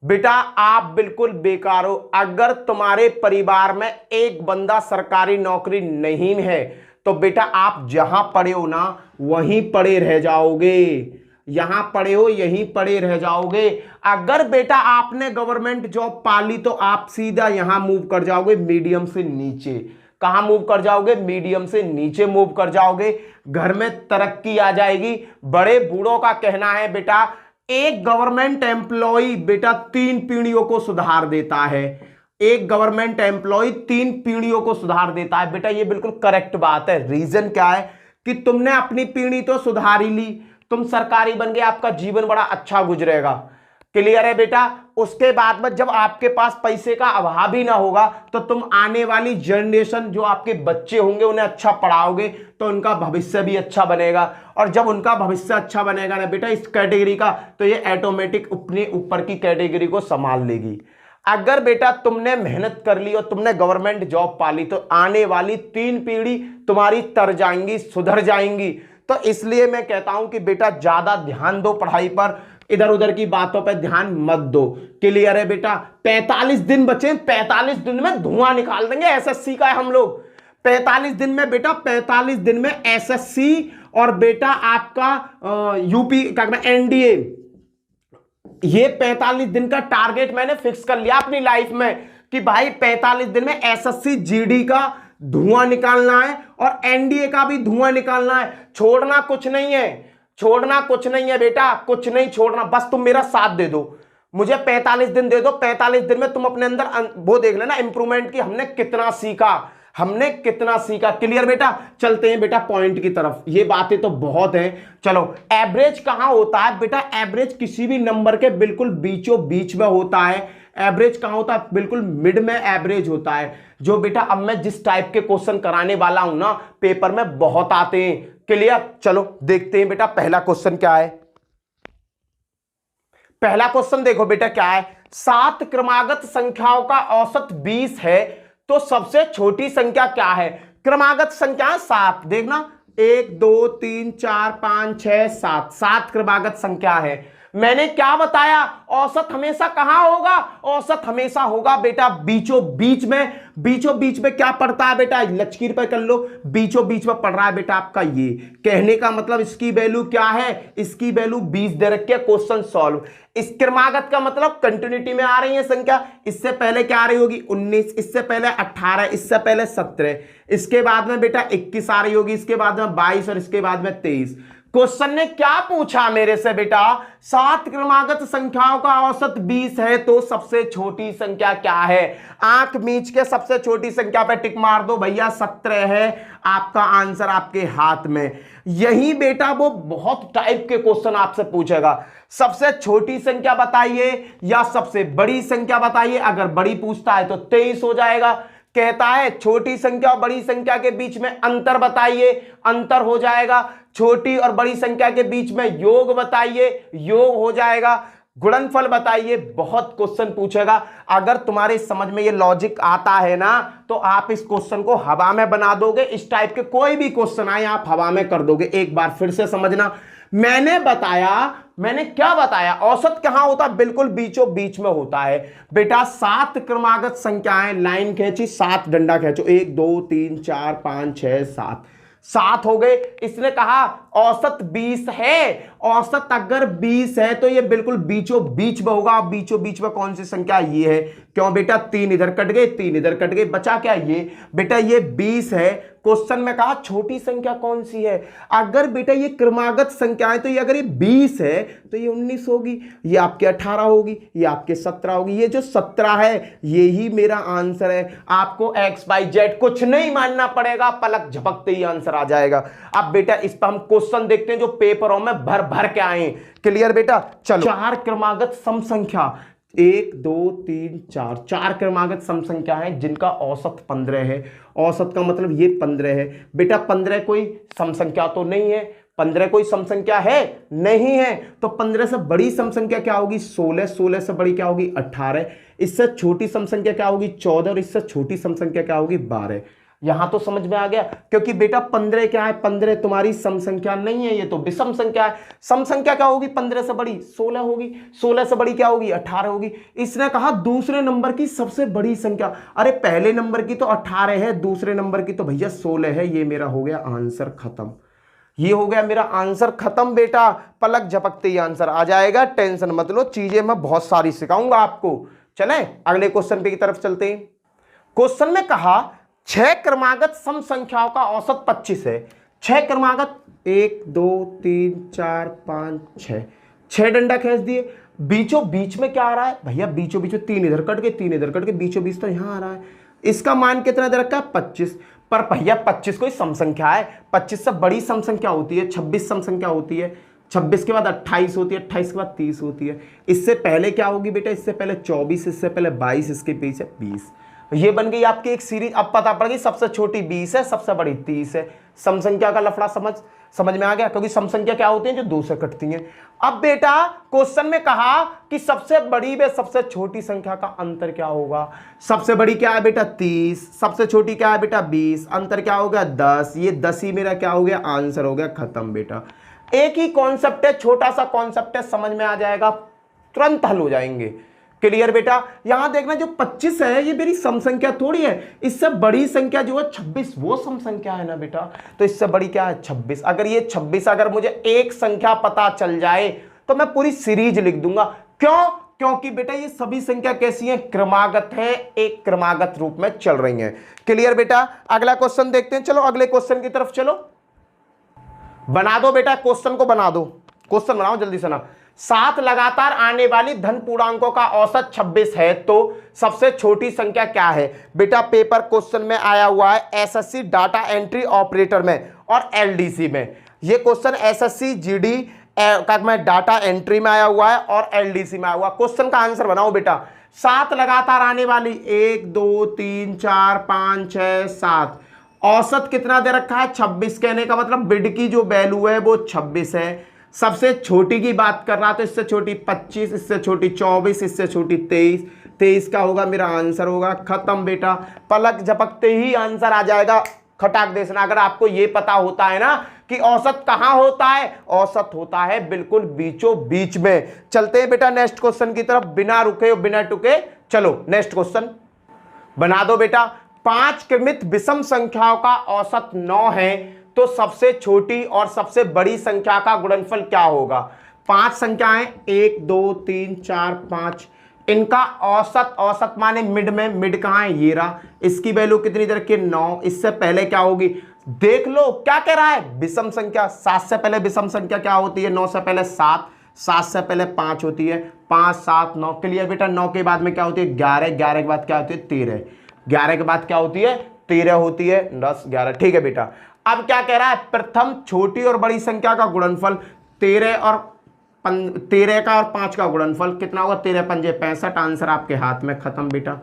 बेटा आप बिल्कुल बेकार हो। अगर तुम्हारे परिवार में एक बंदा सरकारी नौकरी नहीं है तो बेटा आप जहां पढ़े हो ना वहीं पड़े रह जाओगे, यहां पढ़े हो यहीं पड़े रह जाओगे। अगर बेटा आपने गवर्नमेंट जॉब पाली तो आप सीधा यहां मूव कर जाओगे, मीडियम से नीचे। कहां मूव कर जाओगे, मीडियम से नीचे मूव कर जाओगे। घर में तरक्की आ जाएगी। बड़े बूढ़ों का कहना है बेटा एक गवर्नमेंट एम्प्लॉय बेटा 3 पीढ़ियों को सुधार देता है। एक गवर्नमेंट एम्प्लॉय 3 पीढ़ियों को सुधार देता है। बेटा ये बिल्कुल करेक्ट बात है। रीजन क्या है कि तुमने अपनी पीढ़ी तो सुधार ही ली, तुम सरकारी बन गए, आपका जीवन बड़ा अच्छा गुजरेगा। क्लियर है बेटा। उसके बाद में जब आपके पास पैसे का अभाव ही ना होगा तो तुम आने वाली जनरेशन जो आपके बच्चे होंगे उन्हें अच्छा पढ़ाओगे तो उनका भविष्य भी अच्छा बनेगा, और जब उनका भविष्य अच्छा बनेगा ना बेटा इस कैटेगरी का, तो ये ऑटोमेटिक अपने ऊपर की कैटेगरी को संभाल लेगी। अगर बेटा तुमने मेहनत कर ली और तुमने गवर्नमेंट जॉब पा ली तो आने वाली 3 पीढ़ी तुम्हारी तर जाएंगी, सुधर जाएंगी। तो इसलिए मैं कहता हूं कि बेटा ज्यादा ध्यान दो पढ़ाई पर, इधर उधर की बातों पर ध्यान मत दो। क्लियर है बेटा। 45 दिन बचे, 45 दिन में धुआं निकाल देंगे। एसएससी का है हम लोग 45 दिन में बेटा, 45 दिन में एसएससी और बेटा आपका यूपी का एनडीए, ये 45 दिन का टारगेट मैंने फिक्स कर लिया अपनी लाइफ में कि भाई 45 दिन में एसएससी जीडी का धुआं निकालना है और एनडीए का भी धुआं निकालना है। छोड़ना कुछ नहीं है, छोड़ना कुछ नहीं है बेटा, कुछ नहीं छोड़ना। बस तुम मेरा साथ दे दो, मुझे 45 दिन दे दो। 45 दिन में तुम अपने अंदर वो देख लेना इंप्रूवमेंट की, हमने कितना सीखा, हमने कितना सीखा। क्लियर बेटा। चलते हैं बेटा पॉइंट की तरफ। ये बातें तो बहुत हैं, चलो। एवरेज कहां होता है बेटा? एवरेज किसी भी नंबर के बिल्कुल बीचों बीच में होता है। एवरेज कहां होता है? बिल्कुल मिड में एवरेज होता है। जो बेटा अब मैं जिस टाइप के क्वेश्चन कराने वाला हूं ना, पेपर में बहुत आते हैं। क्लियर। चलो देखते हैं बेटा पहला क्वेश्चन क्या है। पहला क्वेश्चन देखो बेटा क्या है। 7 क्रमागत संख्याओं का औसत 20 है तो सबसे छोटी संख्या क्या है? क्रमागत संख्या 7, देखना 1 2 3 4 5 6 7, 7 क्रमागत संख्या है। मैंने क्या बताया? औसत हमेशा कहां होगा? औसत हमेशा होगा बेटा बीचों बीच में। बीचों बीच में क्या पड़ता है बेटा? लकीर पर कर लो, बीचों बीच में पड़ रहा है बेटा आपका ये। कहने का मतलब इसकी वैल्यू क्या है? इसकी वैल्यू 20 दे रखी है। Question solve. इस क्रमागत का मतलब कंटिन्यूटी में आ रही है संख्या। इससे पहले क्या आ रही होगी? 19, इससे पहले 18, इससे पहले 17, इसके बाद में बेटा 21 आ रही होगी, इसके बाद में 22 और इसके बाद में 23। क्वेश्चन ने क्या पूछा मेरे से बेटा? 7 क्रमागत संख्याओं का औसत 20 है तो सबसे छोटी संख्या क्या है? आंख मीच के सबसे छोटी संख्या पे टिक मार दो भैया, 17 है आपका आंसर आपके हाथ में। यही बेटा वो बहुत टाइप के क्वेश्चन आपसे पूछेगा। सबसे छोटी संख्या बताइए या सबसे बड़ी संख्या बताइए। अगर बड़ी पूछता है तो 23 हो जाएगा। कहता है छोटी संख्या और बड़ी संख्या के बीच में अंतर बताइए, अंतर हो जाएगा। छोटी और बड़ी संख्या के बीच में योग बताइए, योग हो जाएगा। गुणनफल बताइए। बहुत क्वेश्चन पूछेगा। अगर तुम्हारे समझ में ये लॉजिक आता है ना तो आप इस क्वेश्चन को हवा में बना दोगे। इस टाइप के कोई भी क्वेश्चन आए आप हवा में कर दोगे। एक बार फिर से समझना, मैंने बताया, मैंने क्या बताया? औसत कहां होता है? बिल्कुल बीचों बीच में होता है बेटा। 7 क्रमागत संख्याएं, लाइन खींची, 7 डंडा खींचो, 1 2 3 4 5 6 7, 7 हो गए। इसने कहा औसत 20 है। औसत अगर 20 है तो ये बिल्कुल बीचों बीच में होगा। बीचों बीच में कौन सी संख्या? ये है। क्यों बेटा? 3 इधर कट गए, 3 इधर कट गए, बचा क्या? ये बेटा ये 20 है। क्वेश्चन में कहा छोटी संख्या कौन सी है? अगर बेटा ये क्रमागत संख्या है तो ये अगर ये 20 है तो ये 19 होगी, ये आपके 18 होगी, ये आपके 17 होगी। ये जो 17 है यही मेरा आंसर है। आपको XYZ कुछ नहीं मानना पड़ेगा, पलक झपकते ही आंसर आ जाएगा। अब बेटा इस पर हम क्वेश्चन देखते हैं जो पेपरों में भर भर के आए। क्लियर बेटा। चलो 4 क्रमागत सम संख्या, 1 2 3 4, 4 क्रमागत सम संख्या है जिनका औसत 15 है। औसत का मतलब ये 15 है बेटा। 15 कोई सम संख्या तो नहीं है। 15 कोई सम संख्या है? नहीं है। तो 15 से बड़ी सम संख्या क्या होगी? 16। 16 से बड़ी क्या होगी? 18। इससे छोटी सम संख्या क्या होगी? 14। और इससे छोटी सम संख्या क्या होगी? 12। यहां तो समझ में आ गया। क्योंकि बेटा 15 क्या है? 15 तुम्हारी सम संख्या नहीं है, ये तो विषम संख्या है। सम संख्या क्या होगी? 15 से बड़ी 16 होगी। 16 से बड़ी क्या होगी? 18 होगी। इसने कहा दूसरे नंबर की सबसे बड़ी संख्या। अरे पहले नंबर की तो 18 है, दूसरे नंबर की तो भैया 16 है। ये मेरा हो गया आंसर खत्म। ये हो गया मेरा आंसर खत्म बेटा। पलक झपकते ही आंसर आ जाएगा। टेंशन मत लो, चीजें मैं बहुत सारी सिखाऊंगा आपको। चलें अगले क्वेश्चन पे की तरफ चलते हैं। क्वेश्चन में कहा 6 क्रमागत सम संख्याओं का औसत 25 है। 6 क्रमागत 1 2 3 4 5 6, 6 डंडा खींच दिए, बीचों बीच में क्या आ रहा है भैया, बीचों बीच में 3 इधर कट के 3 इधर कट के बीचों बीच तो यहां आ रहा है। इसका मान कितना दे रखा है 25, पर भैया 25 कोई सम संख्या है, 25 से बड़ी सम संख्या होती है 26 सम संख्या होती है, 26 के बाद 28 होती है, 28 के बाद 30 होती है। इससे पहले क्या होगी बेटा, इससे पहले 24, इससे पहले 22, इसके पीछे 20। ये बन गई आपकी एक सीरीज। अब पता पड़ गई सबसे छोटी 20 है, सबसे बड़ी 30 है। सम संख्या का लफड़ा समझ में आ गया, क्योंकि सम संख्या क्या होती है जो 2 से कटती हैं। अब बेटा क्वेश्चन में कहा कि सबसे बड़ी व सबसे छोटी संख्या का अंतर क्या होगा। सबसे बड़ी क्या है बेटा 30, सबसे छोटी क्या है बेटा 20, अंतर क्या हो गया 10। ये 10 ही मेरा क्या हो गया आंसर हो गया, खत्म बेटा। एक ही कॉन्सेप्ट है, छोटा सा कॉन्सेप्ट है, समझ में आ जाएगा, तुरंत हल हो जाएंगे। क्लियर बेटा। यहां देखना जो 25 है ये मेरी सम संख्या थोड़ी है, इससे बड़ी संख्या जो है 26 वो सम संख्या है ना बेटा, तो इससे बड़ी क्या है 26। अगर ये 26 अगर मुझे एक संख्या पता चल जाए तो मैं पूरी सीरीज लिख दूंगा। क्यों? क्योंकि बेटा ये सभी संख्या कैसी है, क्रमागत है, एक क्रमागत रूप में चल रही है। क्लियर बेटा। अगला क्वेश्चन देखते हैं, चलो अगले क्वेश्चन की तरफ चलो। बना दो बेटा, क्वेश्चन को बना दो, क्वेश्चन बनाओ जल्दी से ना। 7 लगातार आने वाली धन पूर्णांकों का औसत 26 है तो सबसे छोटी संख्या क्या है। बेटा पेपर क्वेश्चन में आया हुआ है एसएससी डाटा एंट्री ऑपरेटर में और एलडीसी में। ये क्वेश्चन एसएससी जीडी का में डाटा एंट्री में आया हुआ है और एलडीसी में आया हुआ। क्वेश्चन का आंसर बनाओ बेटा। 7 लगातार आने वाली 1 2 3 4 5 6 7, औसत कितना दे रखा है 26। कहने का मतलब बिड की जो वैल्यू है वो 26 है। सबसे छोटी की बात कर रहा तो इससे छोटी 25, इससे छोटी 24, इससे छोटी 23। 23 का होगा मेरा आंसर होगा, खत्म बेटा। पलक झपकते ही आंसर आ जाएगा, खटाक देना। अगर आपको ये पता होता है ना कि औसत कहां होता है, औसत होता है बिल्कुल बीचों बीच में। चलते हैं बेटा नेक्स्ट क्वेश्चन की तरफ, बिना रुके बिना टुके। चलो नेक्स्ट क्वेश्चन बना दो बेटा। 5 क्रमित विषम संख्याओं का औसत 9 है तो सबसे छोटी और सबसे बड़ी संख्या का गुणनफल क्या होगा। 5 संख्याएं 1 2 3 4 5, इनका औसत, औसत माने मिड में, मिड कहां है ये रहा। इसकी वैल्यू कितनी दे रखी है 9। इससे पहले क्या होगी देख लो, क्या कह रहा है विषम संख्या। 7 से पहले विषम संख्या क्या होती है, 9 से पहले 7, 7 से पहले 5 होती है, 5 7 9। क्लियर बेटा। 9 के बाद में क्या होती है 11, 11 के बाद क्या होती है 13, 11 के बाद क्या होती है 13 होती है, 10 11। ठीक है बेटा। अब क्या कह रहा है प्रथम छोटी और बड़ी संख्या का गुणनफल 13 का और 5 का गुणनफल कितना होगा 13 पंजे 65। आंसर आपके हाथ में, खत्म बेटा।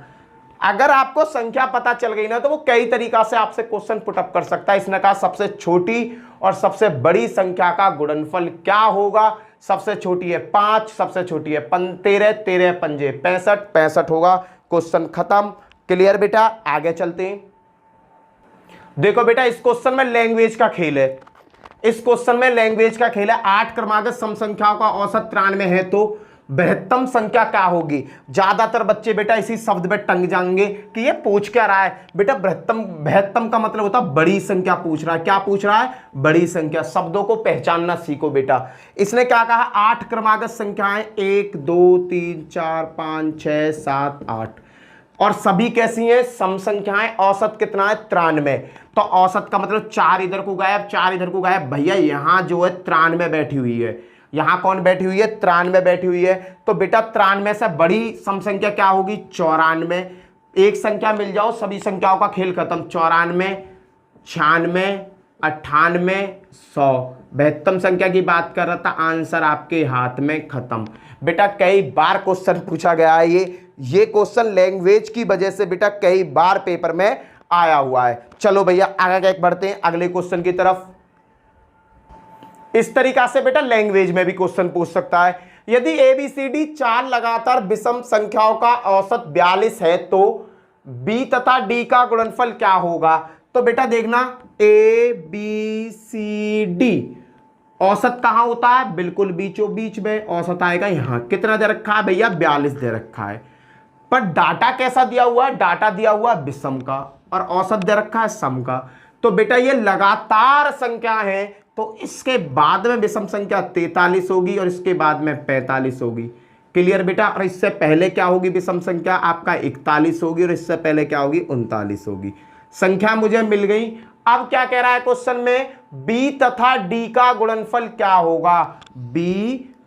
अगर आपको संख्या पता चल गई ना तो वो कई तरीका से आपसे क्वेश्चन पुटअप कर सकता है। इसने कहा सबसे छोटी और सबसे बड़ी संख्या का गुणनफल क्या होगा। सबसे छोटी है 5, सबसे छोटी है 13, 13 पंजे 65, 65 होगा। क्वेश्चन खत्म। क्लियर बेटा। आगे चलते हैं। देखो बेटा इस क्वेश्चन में लैंग्वेज का खेल है, इस क्वेश्चन में लैंग्वेज का खेल है। 8 क्रमागत सम संख्याओं का औसत 93 है तो बृहत्तम संख्या क्या होगी। ज्यादातर बच्चे बेटा इसी शब्द में टंग जाएंगे कि ये पूछ क्या रहा है बेटा। बृहत्तम का मतलब होता है बड़ी संख्या पूछ रहा है। क्या पूछ रहा है, बड़ी संख्या। शब्दों को पहचानना सीखो बेटा। इसने क्या कहा 8 क्रमागत संख्याएं 1 2 3 4 5 6 7 8 और सभी कैसी हैं सम संख्याएं। औसत कितना है 93। तो औसत का मतलब 4 इधर को गायब, 4 इधर को गायब। भैया यहां जो है 93 बैठी हुई है, यहां कौन बैठी हुई है 93 बैठी हुई है। तो बेटा 93 से बड़ी सम संख्या क्या होगी 94। एक संख्या मिल जाओ सभी संख्याओं का खेल खत्म। 94 96 98 100। बृहत्तम संख्या की बात कर रहा था, आंसर आपके हाथ में, खत्म बेटा। कई बार क्वेश्चन पूछा गया है ये क्वेश्चन लैंग्वेज की वजह से बेटा कई बार पेपर में आया हुआ है। चलो भैया आगे बढ़ते हैं अगले क्वेश्चन की तरफ। इस तरीका से बेटा लैंग्वेज में भी क्वेश्चन पूछ सकता है। यदि ABCD 4 लगातार विषम संख्याओं का औसत 42 है तो B तथा D का गुणनफल क्या होगा। तो बेटा देखना ABCD औसत कहां होता है, बिल्कुल बीचों बीच में। औसत आएगा यहां। कितना दे रखा है भैया 42 दे रखा है, पर डाटा कैसा दिया हुआ है, डाटा दिया हुआ है विषम का और औसत दे रखा है सम का। तो बेटा ये लगातार संख्या है तो इसके बाद में विषम संख्या 43 होगी और इसके बाद में 45 होगी। क्लियर बेटा। और इससे पहले क्या होगी विषम संख्या आपका 41 होगी और इससे पहले क्या होगी 39 होगी। संख्या मुझे मिल गई। अब क्या कह रहा है क्वेश्चन में B तथा D का गुणनफल क्या होगा। B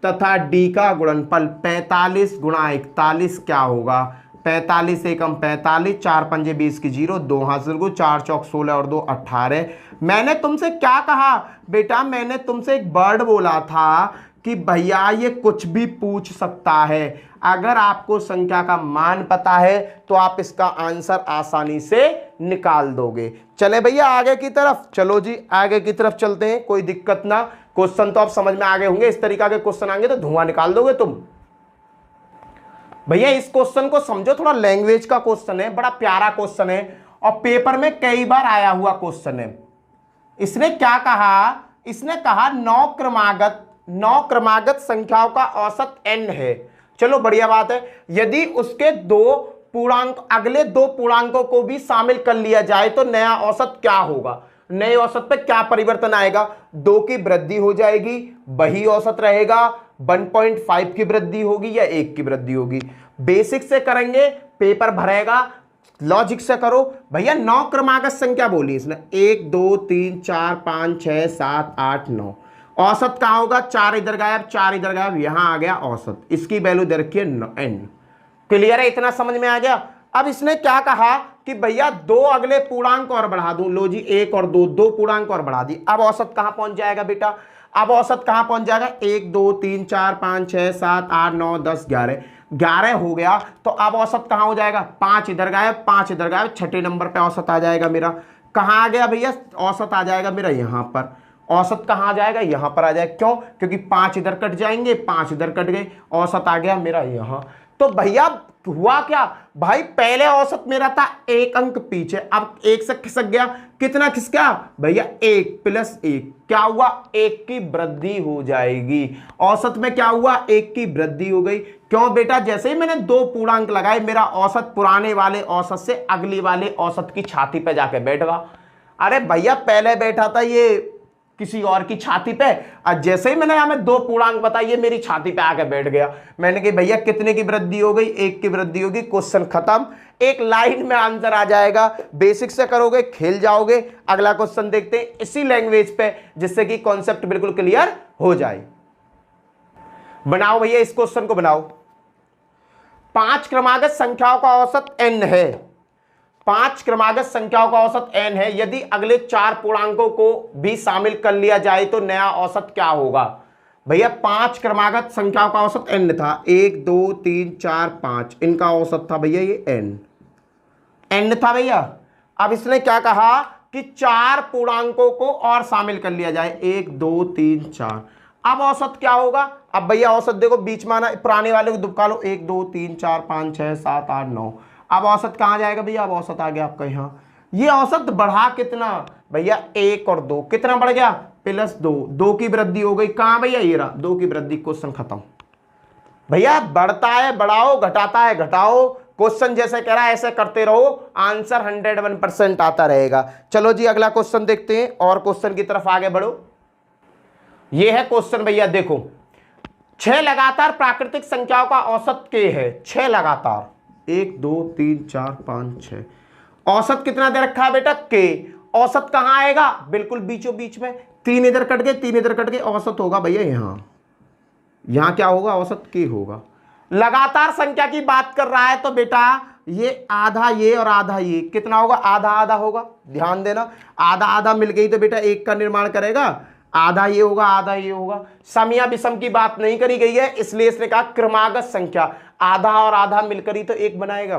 तथा डी का गुणनफल 45 गुणा 41 क्या होगा? 45 एकम 45, 4 पंजे 20 की 0, 2 हासिल को 4 चौक 16 और 2 18। मैंने तुमसे क्या कहा बेटा? मैंने तुमसे एक वर्ड बोला था कि भैया ये कुछ भी पूछ सकता है। अगर आपको संख्या का मान पता है तो आप इसका आंसर आसानी से निकाल दोगे। चले भैया आगे की तरफ, चलो जी आगे की तरफ चलते हैं, कोई दिक्कत ना। क्वेश्चन तो आप समझ में आ गए होंगे, इस तरीका के क्वेश्चन आएंगे तो धुआं निकाल दोगे तुम। भैया इस क्वेश्चन को समझो, थोड़ा लैंग्वेज का क्वेश्चन है, बड़ा प्यारा क्वेश्चन है और पेपर में कई बार आया हुआ क्वेश्चन है। इसने क्या कहा? इसने कहा 9 क्रमागत संख्याओं का औसत n है। चलो बढ़िया बात है। यदि उसके अगले दो पूर्णांकों को भी शामिल कर लिया जाए तो नया औसत क्या होगा? नए औसत पे क्या परिवर्तन आएगा? 2 की वृद्धि हो जाएगी, वही औसत रहेगा, 1.5 की वृद्धि होगी या 1 की वृद्धि होगी? बेसिक से करेंगे, पेपर भरेगा, लॉजिक से करो। भैया 9 क्रमागत संख्या बोली इसने, 1 2 3 4 5 6 7 8 9। औसत कहां होगा? 4 इधर गायब, 4 इधर गायब, यहां आ गया औसत। इसकी वैल्यू दे रखी है n। क्लियर है? इतना समझ में आ गया। अब इसने क्या कहा कि भैया 2 अगले पूर्णांक और बढ़ा दूं। लो जी 1 और 2, 2 पूर्णांक और बढ़ा दी। अब औसत कहां पहुंच जाएगा बेटा? अब औसत कहां पहुंच जाएगा? 1 2 3 4 5 6 7 8 9 10 11, 11 हो गया। तो अब औसत कहां हो जाएगा? 5 इधर गायब, 5 इधर गायब, छठे नंबर पे औसत आ जाएगा मेरा। कहां आ गया भैया? औसत आ जाएगा मेरा यहां पर। औसत कहां आ जाएगा? यहां पर आ जाएगा। क्यों? क्योंकि 5 इधर कट जाएंगे, 5 इधर कट गए, औसत आ गया मेरा यहां। तो भैया हुआ क्या भाई? पहले औसत मेरा था 1 अंक पीछे, अब 1 से खिसक गया। कितना खिसका भैया? 1 + 1 क्या हुआ? 1 की वृद्धि हो जाएगी। औसत में क्या हुआ? 1 की वृद्धि हो गई। क्यों बेटा? जैसे ही मैंने 2 पूर्णांक लगाए, मेरा औसत पुराने वाले औसत से अगली वाले औसत की छाती पे जाके बैठ गया। अरे भैया पहले बैठा था ये किसी और की छाती पे, और जैसे ही मैंने यहां में 2 पूर्णांक बताइए मेरी छाती पे आके बैठ गया। मैंने कहा भैया कितने की वृद्धि हो गई? 1 की वृद्धि होगी। क्वेश्चन खत्म, एक लाइन में आंसर आ जाएगा। बेसिक से करोगे, खेल जाओगे। अगला क्वेश्चन देखते हैं इसी लैंग्वेज पे, जिससे कि कॉन्सेप्ट बिल्कुल क्लियर हो जाए। बनाओ भैया इस क्वेश्चन को बनाओ। 5 क्रमागत संख्याओं का औसत n है। 5 क्रमागत संख्याओं का औसत n है। यदि अगले 4 पूर्णांकों को भी शामिल कर लिया जाए तो नया औसत क्या होगा? भैया 5 क्रमागत संख्याओं का औसत n था, 1 2 3 4 5, इनका औसत था भैया ये n था भैया। अब इसने क्या कहा कि 4 पूर्णांकों को और शामिल कर लिया जाए, 1 2 3 4। अब औसत क्या होगा? अब भैया औसत देखो बीच में आना, पुराने वाले को दुबका लो, 1 2 3 4 5 6 7 8 9। अब औसत कहां जाएगा भैया? अब औसत आ गया आपका यहां। ये औसत बढ़ा कितना भैया? 1 और 2, कितना बढ़ गया? +2, 2 की वृद्धि हो गई। कहां भैया? ये रहा 2 की वृद्धि। क्वेश्चन खत्म भैया। बढ़ता है बढ़ाओ, घटाता है घटाओ, क्वेश्चन जैसे कह रहा है ऐसे करते रहो, आंसर 101% आता रहेगा। चलो जी अगला क्वेश्चन देखते हैं और क्वेश्चन की तरफ आगे बढ़ो। ये है क्वेश्चन भैया, देखो 6 लगातार प्राकृतिक संख्याओं का औसत k है। 6 लगातार, 1 2 3 4 5 6। औसत कितना दे रखा है बेटा? k। औसत कहां आएगा? बिल्कुल बीचों बीच में। 3 इधर कट गए, 3 इधर कट गए, औसत होगा भैया यहां क्या होगा? औसत k होगा। लगातार संख्या की बात कर रहा है तो बेटा ये आधा ये और आधा ये कितना होगा? आधा आधा होगा। ध्यान देना, आधा आधा मिल गई तो बेटा 1 का निर्माण करेगा। आधा ये होगा, आधा ये होगा। सम या विषम की बात नहीं करी गई है, इसलिए इसने कहा क्रमागत संख्या, आधा और आधा मिलकर ही तो 1 बनाएगा।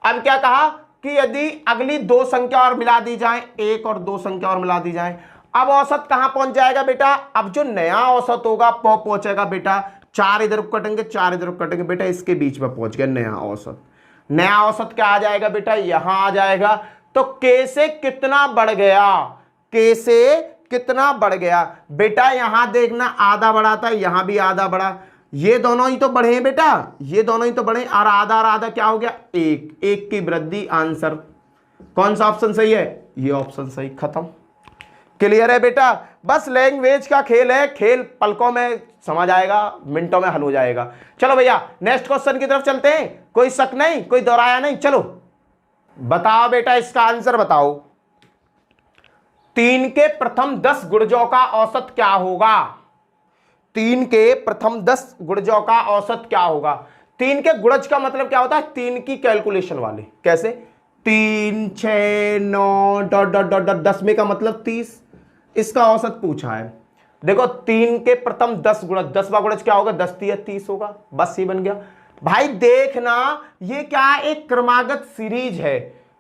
अब क्या कहा कि यदि अगली 2 संख्या और मिला दी जाए, 1 और 2 संख्या और मिला दी जाए, अब औसत कहां पहुंच जाएगा बेटा? अब जो नया औसत होगा वो पहुंचेगा बेटा, 4 इधर कटेंगे, 4 इधर कटेंगे बेटा, इसके बीच में पहुंच गया नया औसत। नया औसत क्या आ जाएगा बेटा? यहां आ जाएगा। तो k से कितना बढ़ गया? k से कितना बढ़ गया बेटा? यहां देखना आधा बढ़ा था, यहां भी आधा बढ़ा, ये दोनों ही तो बढ़े हैं बेटा, ये दोनों ही तो बढ़े। और आधा क्या हो गया? 1 की वृद्धि। आंसर कौन सा ऑप्शन सही है? ये ऑप्शन सही। खत्म। क्लियर है बेटा? बस लैंग्वेज का खेल है, खेल पलकों में समझ आएगा, मिनटों में हल हो जाएगा। चलो भैया नेक्स्ट क्वेश्चन की तरफ चलते हैं। कोई शक नहीं, कोई दोहराया नहीं। चलो बताओ बेटा, इसका आंसर बताओ। 3 के प्रथम 10 गुणजों का औसत क्या होगा? 3 के प्रथम 10 गुणजों का औसत क्या होगा। 3 के गुणज का मतलब क्या होता है, 3 की कैलकुलेशन वाले। कैसे, 3 6 9 डॉट डॉट डॉट डॉट 10 में का मतलब 30, इसका औसत पूछा है। देखो 3 के प्रथम 10 गुणज, 10वां गुणज क्या होगा, 10 3 30 होगा, बस ये बन गया। भाई देखना ये क्या, एक क्रमागत सीरीज है।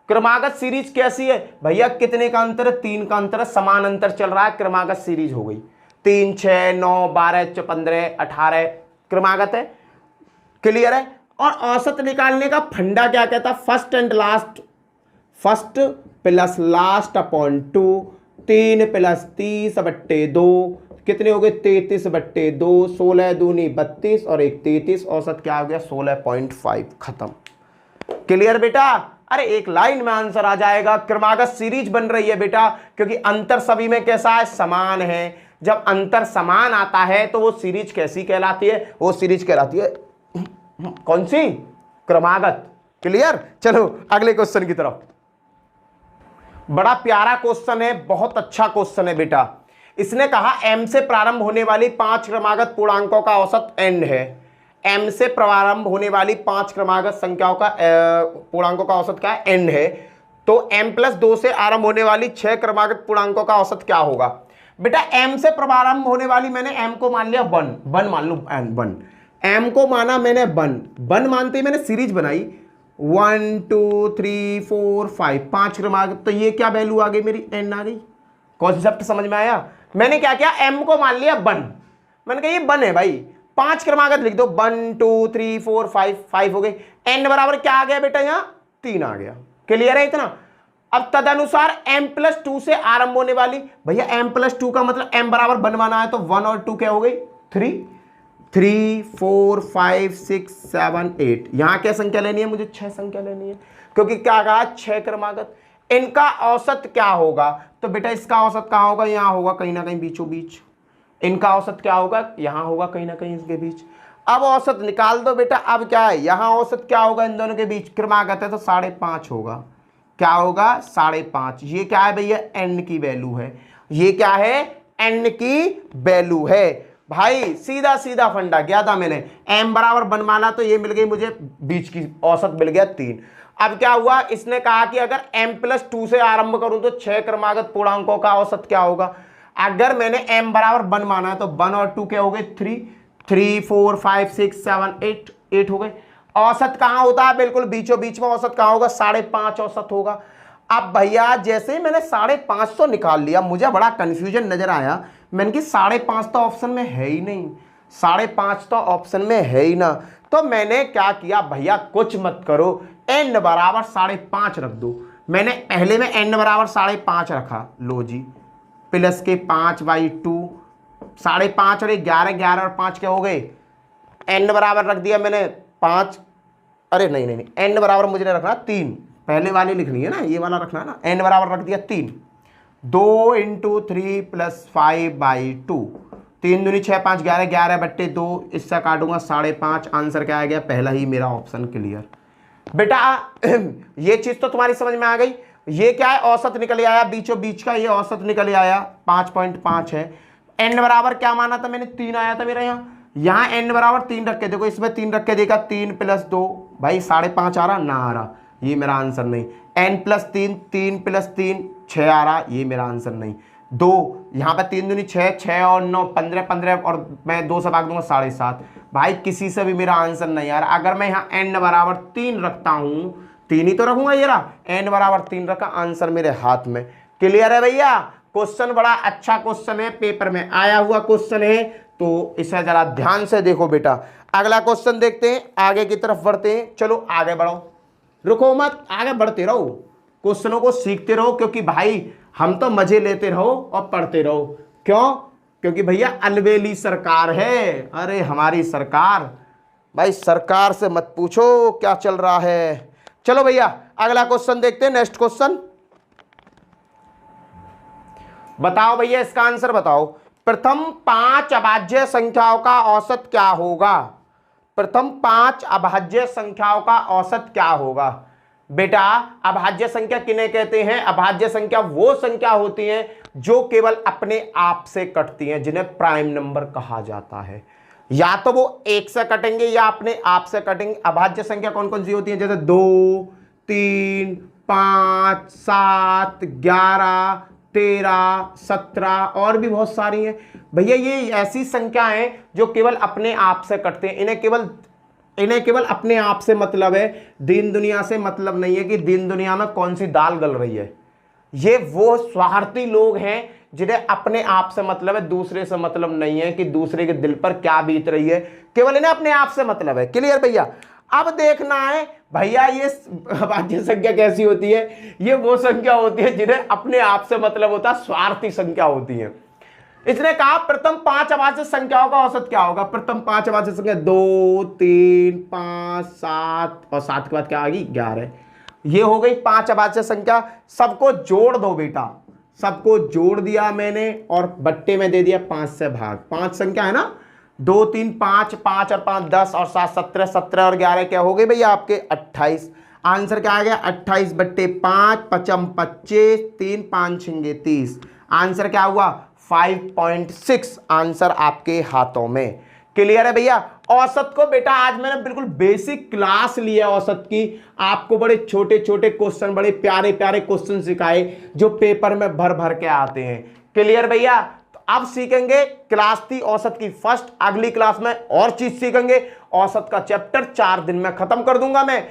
क्रमागत सीरीज कैसी है भैया, कितने का अंतर है, 3 का अंतर है, समान अंतर चल रहा है, क्रमागत सीरीज हो गई। 3 6 9 12 15 18 क्रमागत है, क्लियर है। और औसत निकालने का फंडा क्या कहता है, first and last, first plus last upon 2, 3 plus 30/2 कितने हो गए, 33/2, 16 दूनी 32 और 1 33, औसत क्या हो गया 16.5, खत्म। क्लियर बेटा। अरे एक लाइन में आंसर आ जाएगा। क्रमागत सीरीज बन रही है बेटा, क्योंकि अंतर सभी में कैसा है, समान है। जब अंतर समान आता है तो वो सीरीज कैसी कहलाती है, वो सीरीज कहलाती है कौन सी, क्रमागत। क्लियर। चलो अगले क्वेश्चन की तरफ। बड़ा प्यारा क्वेश्चन है, बहुत अच्छा क्वेश्चन है बेटा। इसने कहा m से प्रारंभ होने वाली 5 क्रमागत पूर्णांकों का औसत n है। m से प्रारंभ होने वाली 5 क्रमागत संख्याओं का पूर्णांकों का औसत क्या है, n है। तो m+2 से आरंभ होने वाली 6 क्रमागत पूर्णांकों का औसत क्या होगा। बेटा m से प्रारंभ होने वाली, मैंने m को मान लिया 1 मान लो, 1 m को माना मैंने 1 मानते ही मैंने सीरीज बनाई 1 2 3 4 5, 5 क्रमागत। तो ये क्या वैल्यू आ गई मेरी, n आ गई। कॉन्सेप्ट समझ में आया। मैंने क्या किया, m को मान लिया 1, मैंने कहा ये 1 है भाई, 5 क्रमागत लिख दो, 1 2 3 4 5, 5 हो गई। n बराबर क्या आ गया बेटा, यहाँ 3 आ गया। क्लियर है इतना। अब तदनुसार m+2 से आरंभ होने वाली, भैया m+2 का मतलब m बराबर बनवाना है, तो 1 और 2 क्या हो गई 3, 3 4 5 6 7 8। यहां क्या संख्या लेनी है, मुझे 6 संख्या लेनी है, क्योंकि क्या कहा 6 क्रमागत। इनका औसत क्या होगा, तो बेटा इसका औसत कहां होगा, यहां होगा कहीं ना कहीं बीचों बीच। इनका औसत क्या होगा, यहां होगा कहीं ना कहीं इसके बीच। अब औसत निकाल दो बेटा। अब क्या है, यहां औसत क्या होगा इन दोनों के बीच, क्रमागत है तो 5.5 होगा। क्या होगा 5.5। ये क्या है भैया, n की वैल्यू है। ये क्या है, n की वैल्यू है। भाई सीधा सीधा फंडा किया था मैंने, m बराबर बनवाना, तो ये मिल गई मुझे बीच की औसत मिल गया 3। अब क्या हुआ, इसने कहा कि अगर m+2 से आरंभ करूं तो 6 क्रमागत पूर्णांकों का औसत क्या होगा। अगर मैंने m बराबर 1 माना है तो 1 और 2 क्या हो गए 3, 3 4 5 6 7 8, 8 हो गए। औसत कहां होता है, बिल्कुल बीचों बीच में। औसत कहां होगा, 5.5 औसत होगा। अब भैया जैसे ही मैंने 550 निकाल लिया, मुझे बड़ा कंफ्यूजन नजर आया। मैंने कि 5.5 तो ऑप्शन में है ही नहीं, 5.5 तो ऑप्शन में है ही ना। तो मैंने क्या किया, भैया कुछ मत करो, n बराबर 5.5 रख दो। मैंने पहले में n बराबर 5.5 रखा, लो जी, प्लस के 5/2, 5.5 और 11, 11 और 5 क्या हो गए, n बराबर रख दिया मैंने 5। अरे नहीं नहीं नहीं, n बराबर मुझे रखना 3, पहले वाली लिखनी है ना, ये वाला रखना है ना। n बराबर रख दिया 3, 2 × 3 + 5/2, 3 दूनी 6 5 11, 11/2, इससे काटूंगा 5.5। आंसर क्या आ गया, पहला ही मेरा ऑप्शन क्लियर। बेटा ये चीज तो तुम्हारी समझ में आ गई। ये क्या है, औसत निकल आया, बीचों बीच का ये औसत निकल आया 5.5 है। n बराबर क्या माना था मैंने, 3 आया था मेरा यहाँ n बराबर 3 रख के देखो, इसमें 3 रख के देखा, 3 + 2, भाई 5.5 आ रहा ना, आ रहा, ये मेरा आंसर नहीं। n + 3, 3 + 3 6 आ रहा, ये मेरा आंसर नहीं। 2 यहाँ पे 3 दूनी 6, 6 और 9 15, 15 और मैं 2 से भाग दूंगा 7.5। भाई किसी से भी मेरा आंसर नहीं आ रहा। अगर मैं यहाँ n बराबर 3 रखता हूँ, 3 ही तो रखूंगा, ये रहा n बराबर 3 रखा, आंसर मेरे हाथ में। क्लियर है भैया। क्वेश्चन बड़ा अच्छा क्वेश्चन है, पेपर में आया हुआ क्वेश्चन है, तो इसे जरा ध्यान से देखो बेटा। अगला क्वेश्चन देखते हैं, आगे की तरफ बढ़ते हैं। चलो आगे बढ़ो, रुको मत, आगे बढ़ते रहो, क्वेश्चनों को सीखते रहो, क्योंकि भाई हम तो मजे लेते रहो और पढ़ते रहो। क्यों, क्योंकि भैया अलबेली सरकार है। अरे हमारी सरकार, भाई सरकार से मत पूछो क्या चल रहा है। चलो भैया अगला क्वेश्चन देखते हैं, नेक्स्ट क्वेश्चन। बताओ भैया इसका आंसर बताओ। प्रथम 5 अभाज्य संख्याओं का औसत क्या होगा। प्रथम 5 अभाज्य संख्याओं का औसत क्या होगा। बेटा अभाज्य संख्या किन्हें कहते हैं? अभाज्य संख्या वो संख्या होती है जो केवल अपने आप से कटती हैं, जिन्हें प्राइम नंबर कहा जाता है। या तो वो एक से कटेंगे या अपने आप से कटेंगे। अभाज्य संख्या कौन कौन सी होती है? जैसे 2, 3, 5, 7, 11, 13, 17 और भी बहुत सारी हैं भैया। ये ऐसी संख्या है जो केवल अपने आप से कटते हैं। इन्हें केवल अपने आप से मतलब है, दीन दुनिया से मतलब नहीं है कि दीन दुनिया में कौन सी दाल गल रही है। ये वो स्वार्थी लोग हैं जिन्हें अपने आप से मतलब है, दूसरे से मतलब नहीं है कि दूसरे के दिल पर क्या बीत रही है, केवल इन्हें अपने आप से मतलब है। क्लियर भैया? अब देखना है भैया ये अभाज्य संख्या कैसी होती है। ये वो संख्या होती है जिन्हें अपने आप से मतलब होता है, स्वार्थी संख्या होती है। इसने कहा प्रथम 5 अभाज्य संख्याओं का औसत क्या होगा? प्रथम 5 अभाज्य संख्या 2, 3, 5, 7 और 7 के बाद क्या आ गई? 11। ये हो गई 5 अभाज्य संख्या। सबको जोड़ दो बेटा, सबको जोड़ दिया मैंने और बट्टे में दे दिया 5 से भाग। 5 संख्या है ना, 2, 3, 5, 5 और 5 10 और 7 17, 17 और 11 क्या हो गए भैया आपके? 28। आंसर क्या आ गया? 28 बट्टे 5, 5 25, 3 5 6 30। आंसर क्या हुआ? 5.6 आंसर आपके हाथों में। क्लियर है भैया? औसत को बेटा आज मैंने बिल्कुल बेसिक क्लास लिया औसत की। आपको बड़े छोटे छोटे क्वेश्चन, बड़े प्यारे प्यारे क्वेश्चन सिखाए जो पेपर में भर भर के आते हैं। क्लियर भैया? तो अब सीखेंगे, क्लास थी औसत की फर्स्ट, अगली क्लास में और चीज सीखेंगे। औसत का चैप्टर 4 दिन में खत्म कर दूंगा मैं।